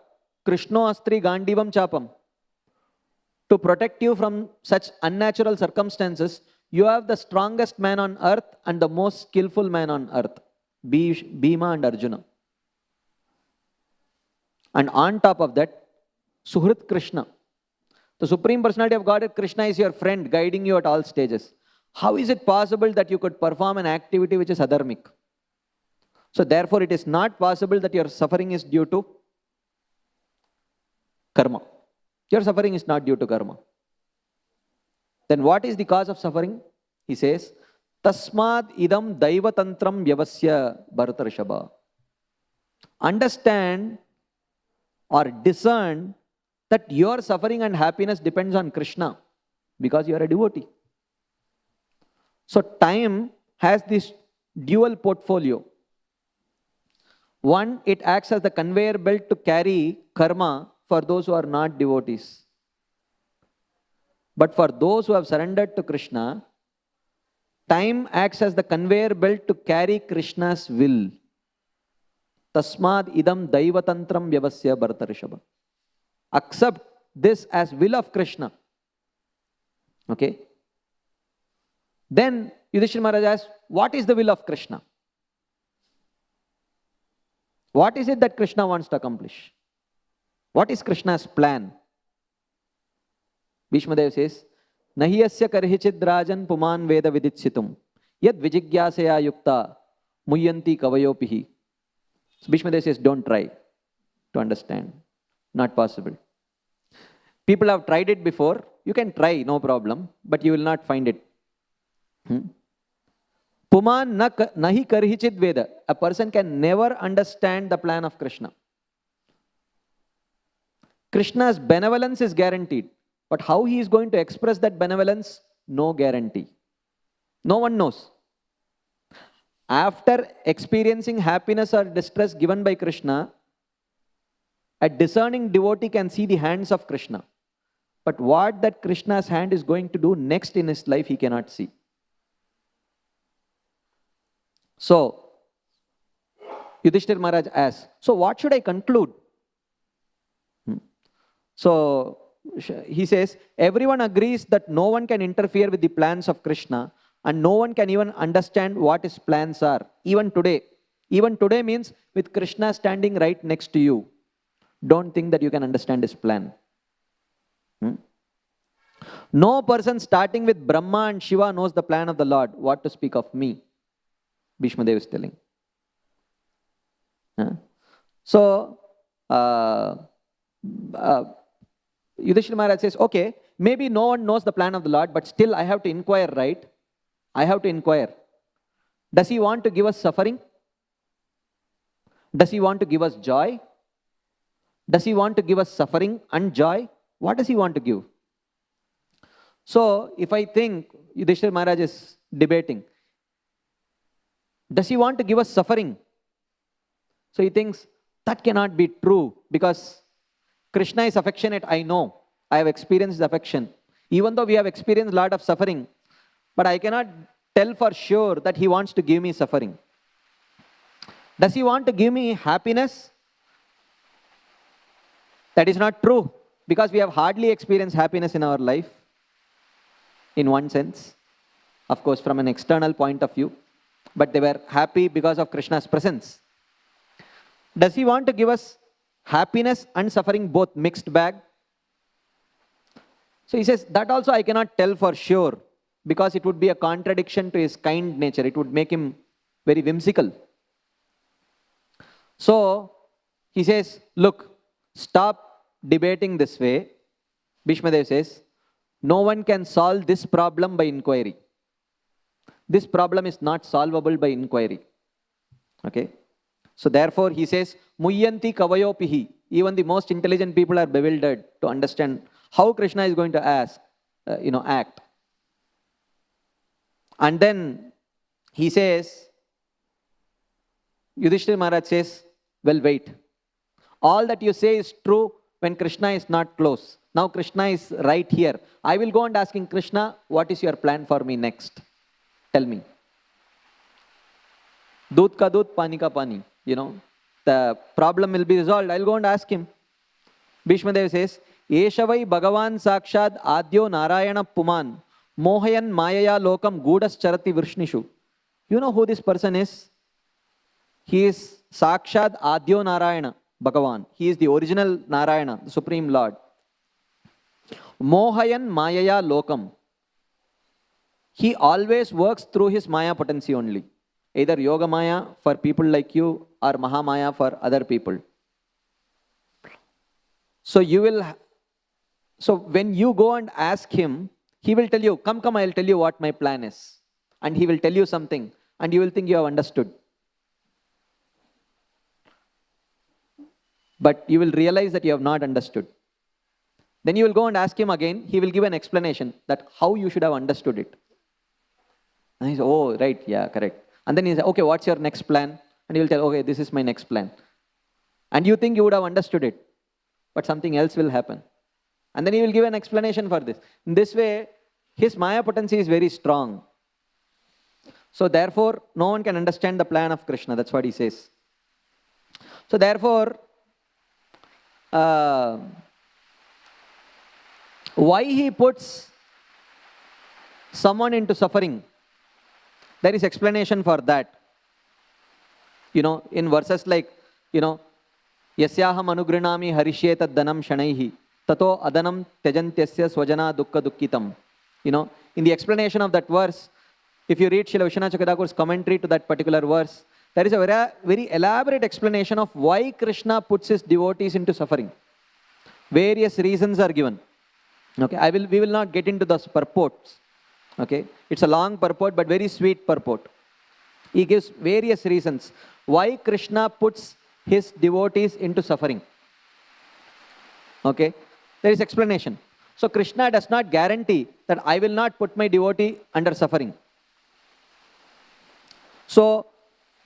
Krishno Astri Gandivam Chapam. To protect you from such unnatural circumstances, you have the strongest man on earth and the most skillful man on earth, Bhima and Arjuna. And on top of that, Suhrit Krishna. The Supreme Personality of Godhead, Krishna, is your friend, guiding you at all stages. How is it possible that you could perform an activity which is adharmic? So therefore, it is not possible that your suffering is due to karma. Your suffering is not due to karma. Then what is the cause of suffering? He says, Tasmad idam daivatantram vyavasya Bharatarshaba. Understand or discern that your suffering and happiness depends on Krishna because you are a devotee. So time has this dual portfolio. One, it acts as the conveyor belt to carry karma for those who are not devotees. But for those who have surrendered to Krishna, time acts as the conveyor belt to carry Krishna's will. Tasmad idam daivatantram vyavasya Bharatarshaba. Accept this as will of Krishna. Okay? Then Yudhishthira Maharaj asks, what is the will of Krishna? What is it that Krishna wants to accomplish? What is Krishna's plan? Bhishmadev says, Nahi asya karhichid rajan puman veda viditsitum yad vijigyasaya yukta muyanti kavayopihi. So Bhishmadev says, don't try to understand. Not possible. People have tried it before. You can try, no problem, but you will not find it. Puman nahi karhichid veda. A person can never understand the plan of Krishna. Krishna's benevolence is guaranteed. But how he is going to express that benevolence? No guarantee. No one knows. After experiencing happiness or distress given by Krishna, a discerning devotee can see the hands of Krishna. But what that Krishna's hand is going to do next in his life, he cannot see. So, Yudhishthira Maharaj asks, so what should I conclude? So, he says, everyone agrees that no one can interfere with the plans of Krishna and no one can even understand what his plans are, even today. Even today means with Krishna standing right next to you. Don't think that you can understand his plan. No person starting with Brahma and Shiva knows the plan of the Lord. What to speak of me? Bhishmadev is telling. So, Yudhishthira Maharaj says, okay, maybe no one knows the plan of the Lord, but still I have to inquire, right? I have to inquire. Does he want to give us suffering? Does he want to give us joy? Does he want to give us suffering and joy? What does he want to give? So, if I think Yudhishthira Maharaj is debating, does he want to give us suffering? So he thinks, that cannot be true because Krishna is affectionate, I know. I have experienced his affection. Even though we have experienced a lot of suffering, but I cannot tell for sure that he wants to give me suffering. Does he want to give me happiness? That is not true because we have hardly experienced happiness in our life, in one sense. Of course, from an external point of view. But they were happy because of Krishna's presence. Does he want to give us happiness and suffering both mixed bag? So he says, that also I cannot tell for sure because it would be a contradiction to his kind nature. It would make him very whimsical. So he says, look, stop debating this way. Bhishmadev says, no one can solve this problem by inquiry. This problem is not solvable by inquiry. Okay? So therefore he says, Muyyanti kavayopihi. Even the most intelligent people are bewildered to understand how Krishna is going to act. And then he says, Yudhishthira Maharaj says, well, wait. All that you say is true when Krishna is not close. Now Krishna is right here. I will go and asking Krishna, what is your plan for me next? Tell me. Doodh ka doodh, pani ka pani. The problem will be resolved. I'll go and ask him. Bhishma Dev says, Eshavai Bhagavan Sakshad Adyo Narayana Puman Mohayan Mayaya Lokam Gudas Charati Vrishnishu. You know who this person is? He is Sakshad Adyo Narayana Bhagavan. He is the original Narayana, the Supreme Lord. Mohayan Mayaya Lokam. He always works through his Maya potency only. Either Yoga Maya for people like you or Maha Maya for other people. So when you go and ask him, he will tell you, come, I'll tell you what my plan is. And he will tell you something and you will think you have understood. But you will realize that you have not understood. Then you will go and ask him again, he will give an explanation that how you should have understood it. And he says, oh, right, yeah, correct. And then he says, okay, what's your next plan? And he will tell, okay, this is my next plan. And you think you would have understood it, but something else will happen. And then he will give an explanation for this. In this way, his Maya potency is very strong. So therefore, no one can understand the plan of Krishna. That's what he says. So therefore, why he puts someone into suffering, there is explanation for that. In verses like, Yasyaham anugrinami harishyetad dhanam shanaihi tato adanam tyajantyasya swajana dukkha dukkitam. In the explanation of that verse, if you read Srila Vishwanath Chakravarti's commentary to that particular verse, there is a very elaborate explanation of why Krishna puts his devotees into suffering. Various reasons are given. Okay, we will not get into those purports. Okay, it's a long purport, but very sweet purport. He gives various reasons why Krishna puts his devotees into suffering. Okay, there is explanation. So Krishna does not guarantee that I will not put my devotee under suffering.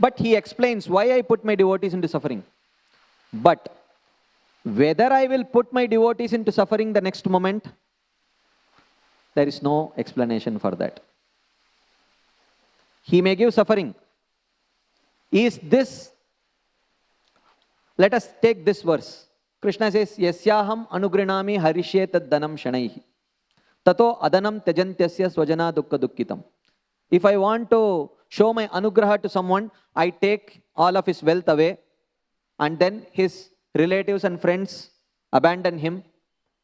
But he explains why I put my devotees into suffering. But whether I will put my devotees into suffering the next moment, there is no explanation for that. He may give suffering. Is this, let us take this verse. Krishna says, Yasyaham anugrinami harishyetad dhanam shanaihi tato adanam tyajantyasya swajana dukkha dukkitam. If I want to show my anugraha to someone, I take all of his wealth away and then his relatives and friends abandon him,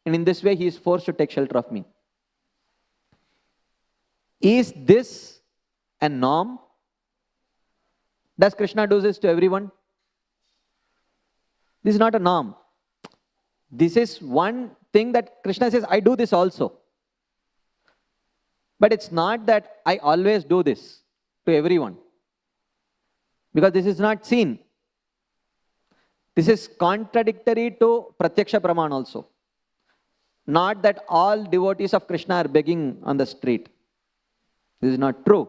and in this way he is forced to take shelter of me. Is this a norm? Does Krishna do this to everyone? This is not a norm. This is one thing that Krishna says, I do this also. But it's not that I always do this to everyone. Because this is not seen. This is contradictory to Pratyaksha Praman also. Not that all devotees of Krishna are begging on the street. This is not true.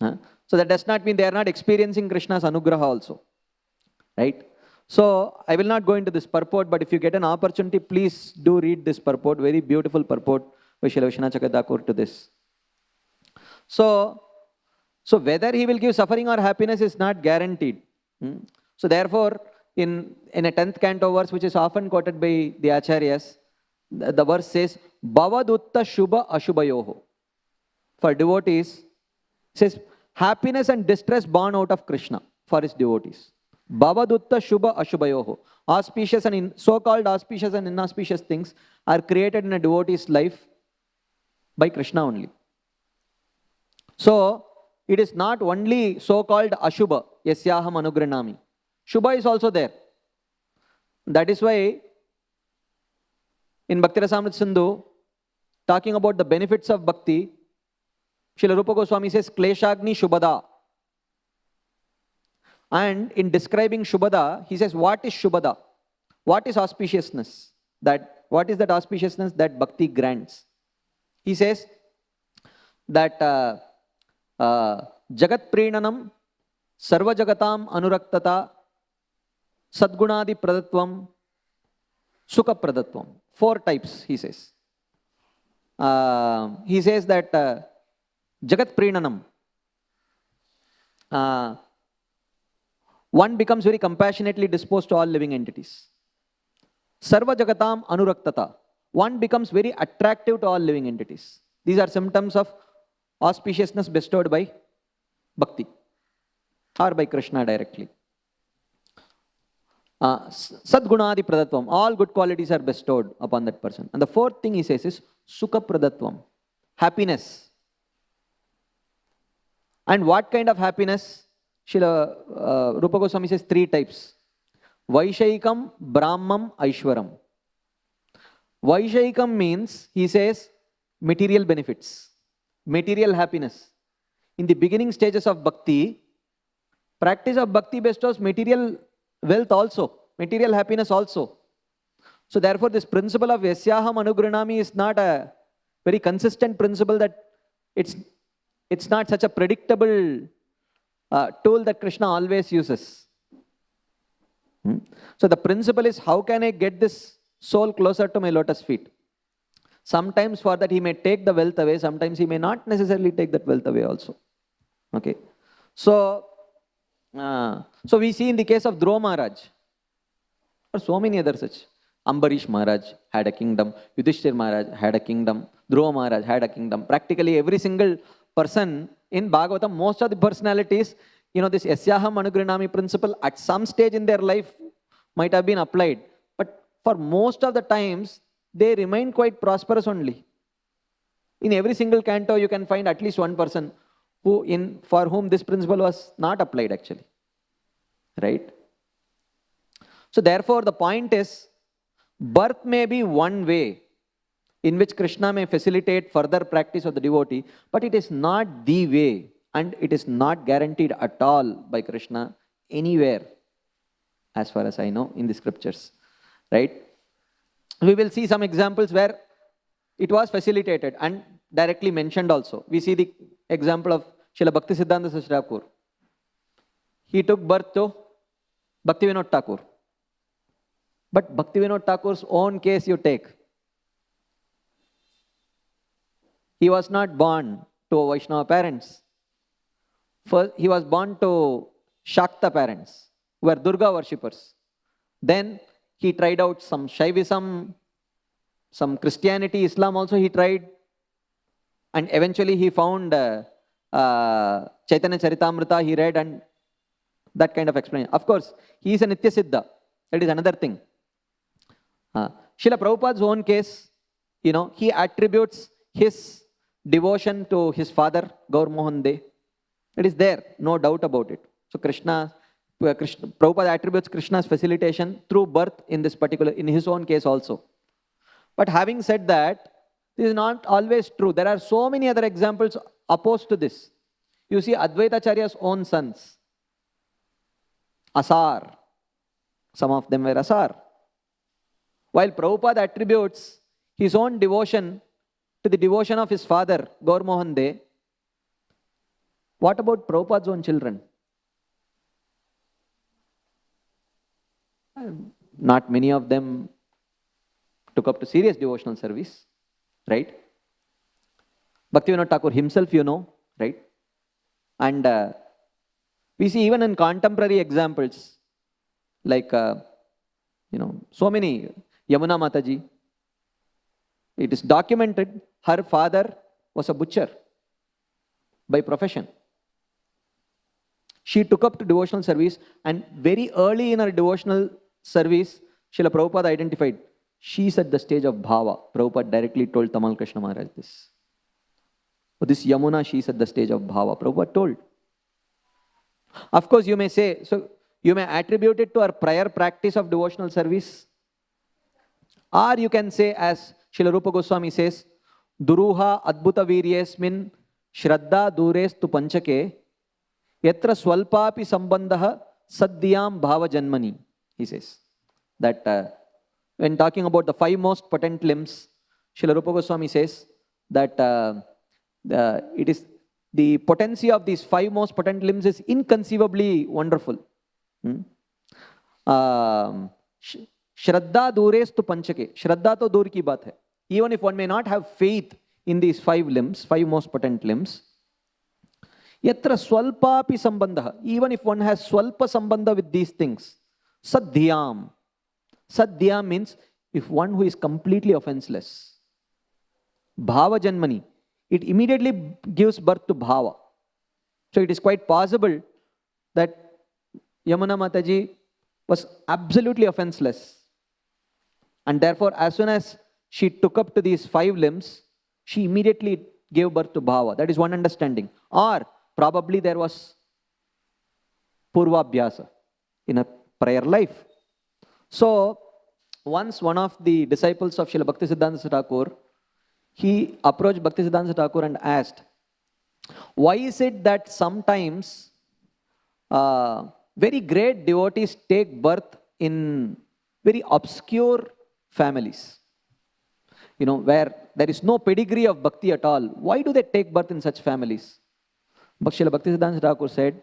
So that does not mean they are not experiencing Krishna's anugraha also. Right? So I will not go into this purport, but if you get an opportunity, please do read this purport. Very beautiful purport by Srila Vishwanath Chakravarti to this. So whether he will give suffering or happiness is not guaranteed. So therefore, in a 10th canto verse, which is often quoted by the Acharyas, the verse says, Bhavadutta Shubha Ashubhayoho. For devotees, says, happiness and distress born out of Krishna for his devotees. Bhavadutta Shubha Ashubhayoho. Auspicious and so-called auspicious and inauspicious things are created in a devotee's life by Krishna only. So, it is not only so-called Ashubha, Yasyaham Anugrinami. Shubha is also there. That is why in Bhakti Rasamrita Sindhu, talking about the benefits of bhakti, Srila Rupa Goswami says, Kleshagni Shubhada. And in describing Shubhada, he says, what is Shubhada? What is auspiciousness? What is that auspiciousness that bhakti grants? He says that Jagat Prinanam, Sarva Jagatam Anuraktata, Sadgunadi Pradatvam, Sukha Pradatvam. 4 types, he says. He says that Jagat Prinanam, one becomes very compassionately disposed to all living entities. Sarva Jagatam Anuraktata, one becomes very attractive to all living entities. These are symptoms of auspiciousness bestowed by Bhakti or by Krishna directly. Sadgunadi Pradatvam, all good qualities are bestowed upon that person. And the fourth thing he says is Sukha Pradatvam, happiness. And what kind of happiness? Srila Rupa Goswami says three types. Vaishaikam, Brahmam, Aishwaram. Vaishaikam means, he says, material benefits, material happiness. In the beginning stages of bhakti, practice of bhakti bestows material wealth also, material happiness also. So therefore this principle of Yasyaham Anugranami is not a very consistent principle, that it's not such a predictable tool that Krishna always uses. So the principle is, how can I get this soul closer to my lotus feet? Sometimes for that he may take the wealth away, sometimes he may not necessarily take that wealth away also. Okay. So we see in the case of Dhruva Maharaj, or so many other such. Ambarish Maharaj had a kingdom, Yudhishthir Maharaj had a kingdom, Dhruva Maharaj had a kingdom. Practically every single person in Bhagavatam, most of the personalities, this Yasyaham Anugranami principle at some stage in their life might have been applied. But for most of the times, they remain quite prosperous only. In every single canto, you can find at least one person for whom this principle was not applied actually. Right? So therefore, the point is, birth may be one way in which Krishna may facilitate further practice of the devotee, but it is not the way, and it is not guaranteed at all by Krishna anywhere, as far as I know, in the scriptures. Right? We will see some examples where it was facilitated and directly mentioned also. We see the example of Srila Bhaktisiddhanta Saraswati Thakur. He took birth to Bhaktivinoda Thakur. But Bhaktivinoda Thakur's own case you take. He was not born to Vaishnava parents. First, he was born to Shakta parents, who were Durga worshippers. Then he tried out some Shaivism, some Christianity, Islam also he tried. And eventually he found Chaitanya Charitamrita, he read, and that kind of explanation. Of course, he is a Nitya Siddha. That is another thing. Srila Prabhupada's own case, he attributes his devotion to his father, Gaur Mohan De. It is there, no doubt about it. So Prabhupada attributes Krishna's facilitation through birth in his own case also. But having said that, this is not always true. There are so many other examples opposed to this. You see Advaitacharya's own sons, Asar. Some of them were Asar. While Prabhupada attributes his own devotion to the devotion of his father, Gaur Mohan De, what about Prabhupada's own children? Not many of them took up to serious devotional service, right? Bhaktivinoda Thakur himself, right? And we see even in contemporary examples, like, so many, Yamuna Mataji, it is documented her father was a butcher by profession. She took up to devotional service, and very early in her devotional service, Srila Prabhupada identified, she's at the stage of bhava. Prabhupada directly told Tamal Krishna Maharaj this. So this Yamuna, she's at the stage of bhava. Prabhupada told. Of course, you may say, so you may attribute it to her prior practice of devotional service. Or you can say, as Srila Rupa Goswami says, Duruha Adbhuta Viryesmin Shraddha Durestu Panchake Yatra Swalpapi Sambandha Saddhyam Bhava Janmani. He says that when talking about the 5 most potent limbs, Srila Rupa Goswami says that it is the potency of these 5 most potent limbs is inconceivably wonderful. Shraddha Durestu Panchake. Shraddha to dur ki baat hai. Even if one may not have faith in these 5 limbs, 5 most potent limbs, Yatra swalpapi sambandha. Even if one has swalpa sambandha with these things. Sadhyam. Sadhyam means if one who is completely offenseless. Bhava janmani. It immediately gives birth to bhava. So it is quite possible that Yamuna Mataji was absolutely offenseless. And therefore, as soon as she took up to these 5 limbs, she immediately gave birth to bhava. That is one understanding. Or probably there was purvabhyasa in a prior life. So, once one of the disciples of Srila Bhaktisiddhanta Thakur, he approached Bhaktisiddhanta Thakur and asked, why is it that sometimes very great devotees take birth in very obscure families? You know, where there is no pedigree of bhakti at all. Why do they take birth in such families? Srila Bhaktisiddhanta Thakur said,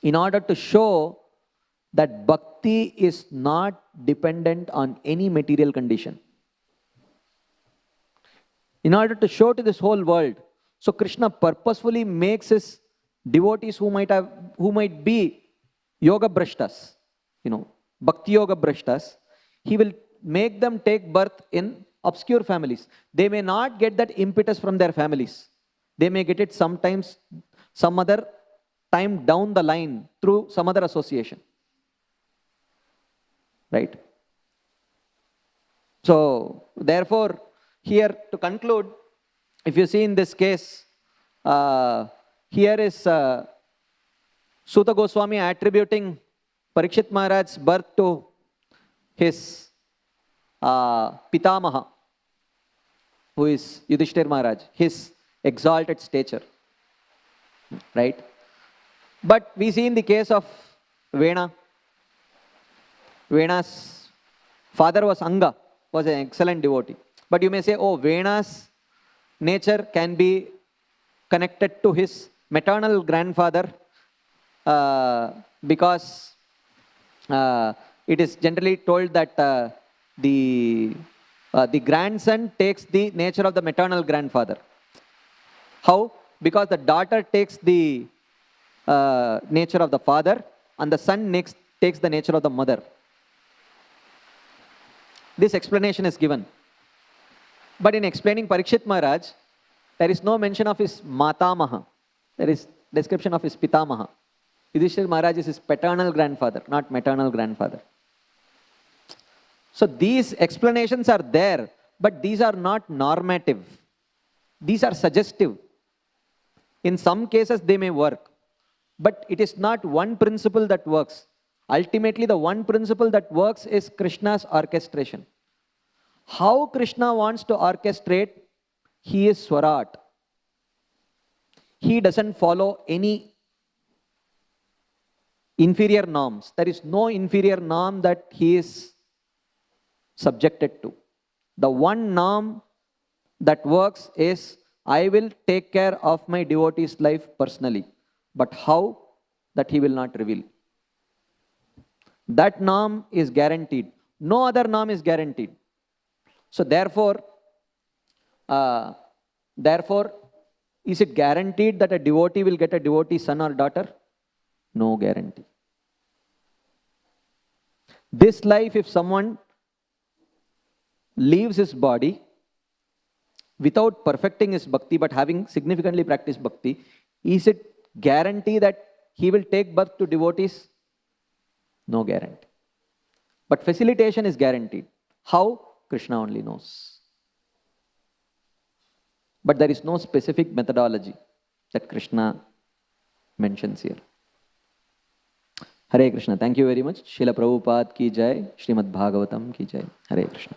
in order to show that bhakti is not dependent on any material condition. In order to show to this whole world, so Krishna purposefully makes his devotees who might be yoga brashtas, you know, bhakti yoga brashtas, he will make them take birth in obscure families. They may not get that impetus from their families. They may get it sometimes, some other time down the line through some other association. Right? So, therefore, here to conclude, if you see in this case, here is Suta Goswami attributing Parikshit Maharaj's birth to his Pitamaha, who is Yudhishthir Maharaj, his exalted stature. Right? But we see in the case of Vena, Vena's father was Anga, was an excellent devotee. But you may say, oh, Vena's nature can be connected to his maternal grandfather because it is generally told that the grandson takes the nature of the maternal grandfather. How? Because the daughter takes the nature of the father and the son takes the nature of the mother. This explanation is given. But in explaining Parikshit Maharaj, there is no mention of his Matamaha. There is description of his Pitamaha. Yudhishthir Maharaj is his paternal grandfather, not maternal grandfather. So these explanations are there, but these are not normative. These are suggestive. In some cases they may work, but it is not one principle that works. Ultimately, the one principle that works is Krishna's orchestration. How Krishna wants to orchestrate, he is Swarat. He doesn't follow any inferior norms. There is no inferior norm that he is subjected to. The one norm that works is, I will take care of my devotee's life personally. But how? That he will not reveal. That norm is guaranteed. No other norm is guaranteed. So therefore, is it guaranteed that a devotee will get a devotee son or daughter? No guarantee. This life, if someone leaves his body without perfecting his bhakti but having significantly practiced bhakti, is it guarantee that he will take birth to devotees? No guarantee. But facilitation is guaranteed. How? Krishna only knows. But there is no specific methodology that Krishna mentions here. Hare Krishna. Thank you very much. Srila Prabhupada ki jai. Srimad Bhagavatam ki jai. Hare Krishna.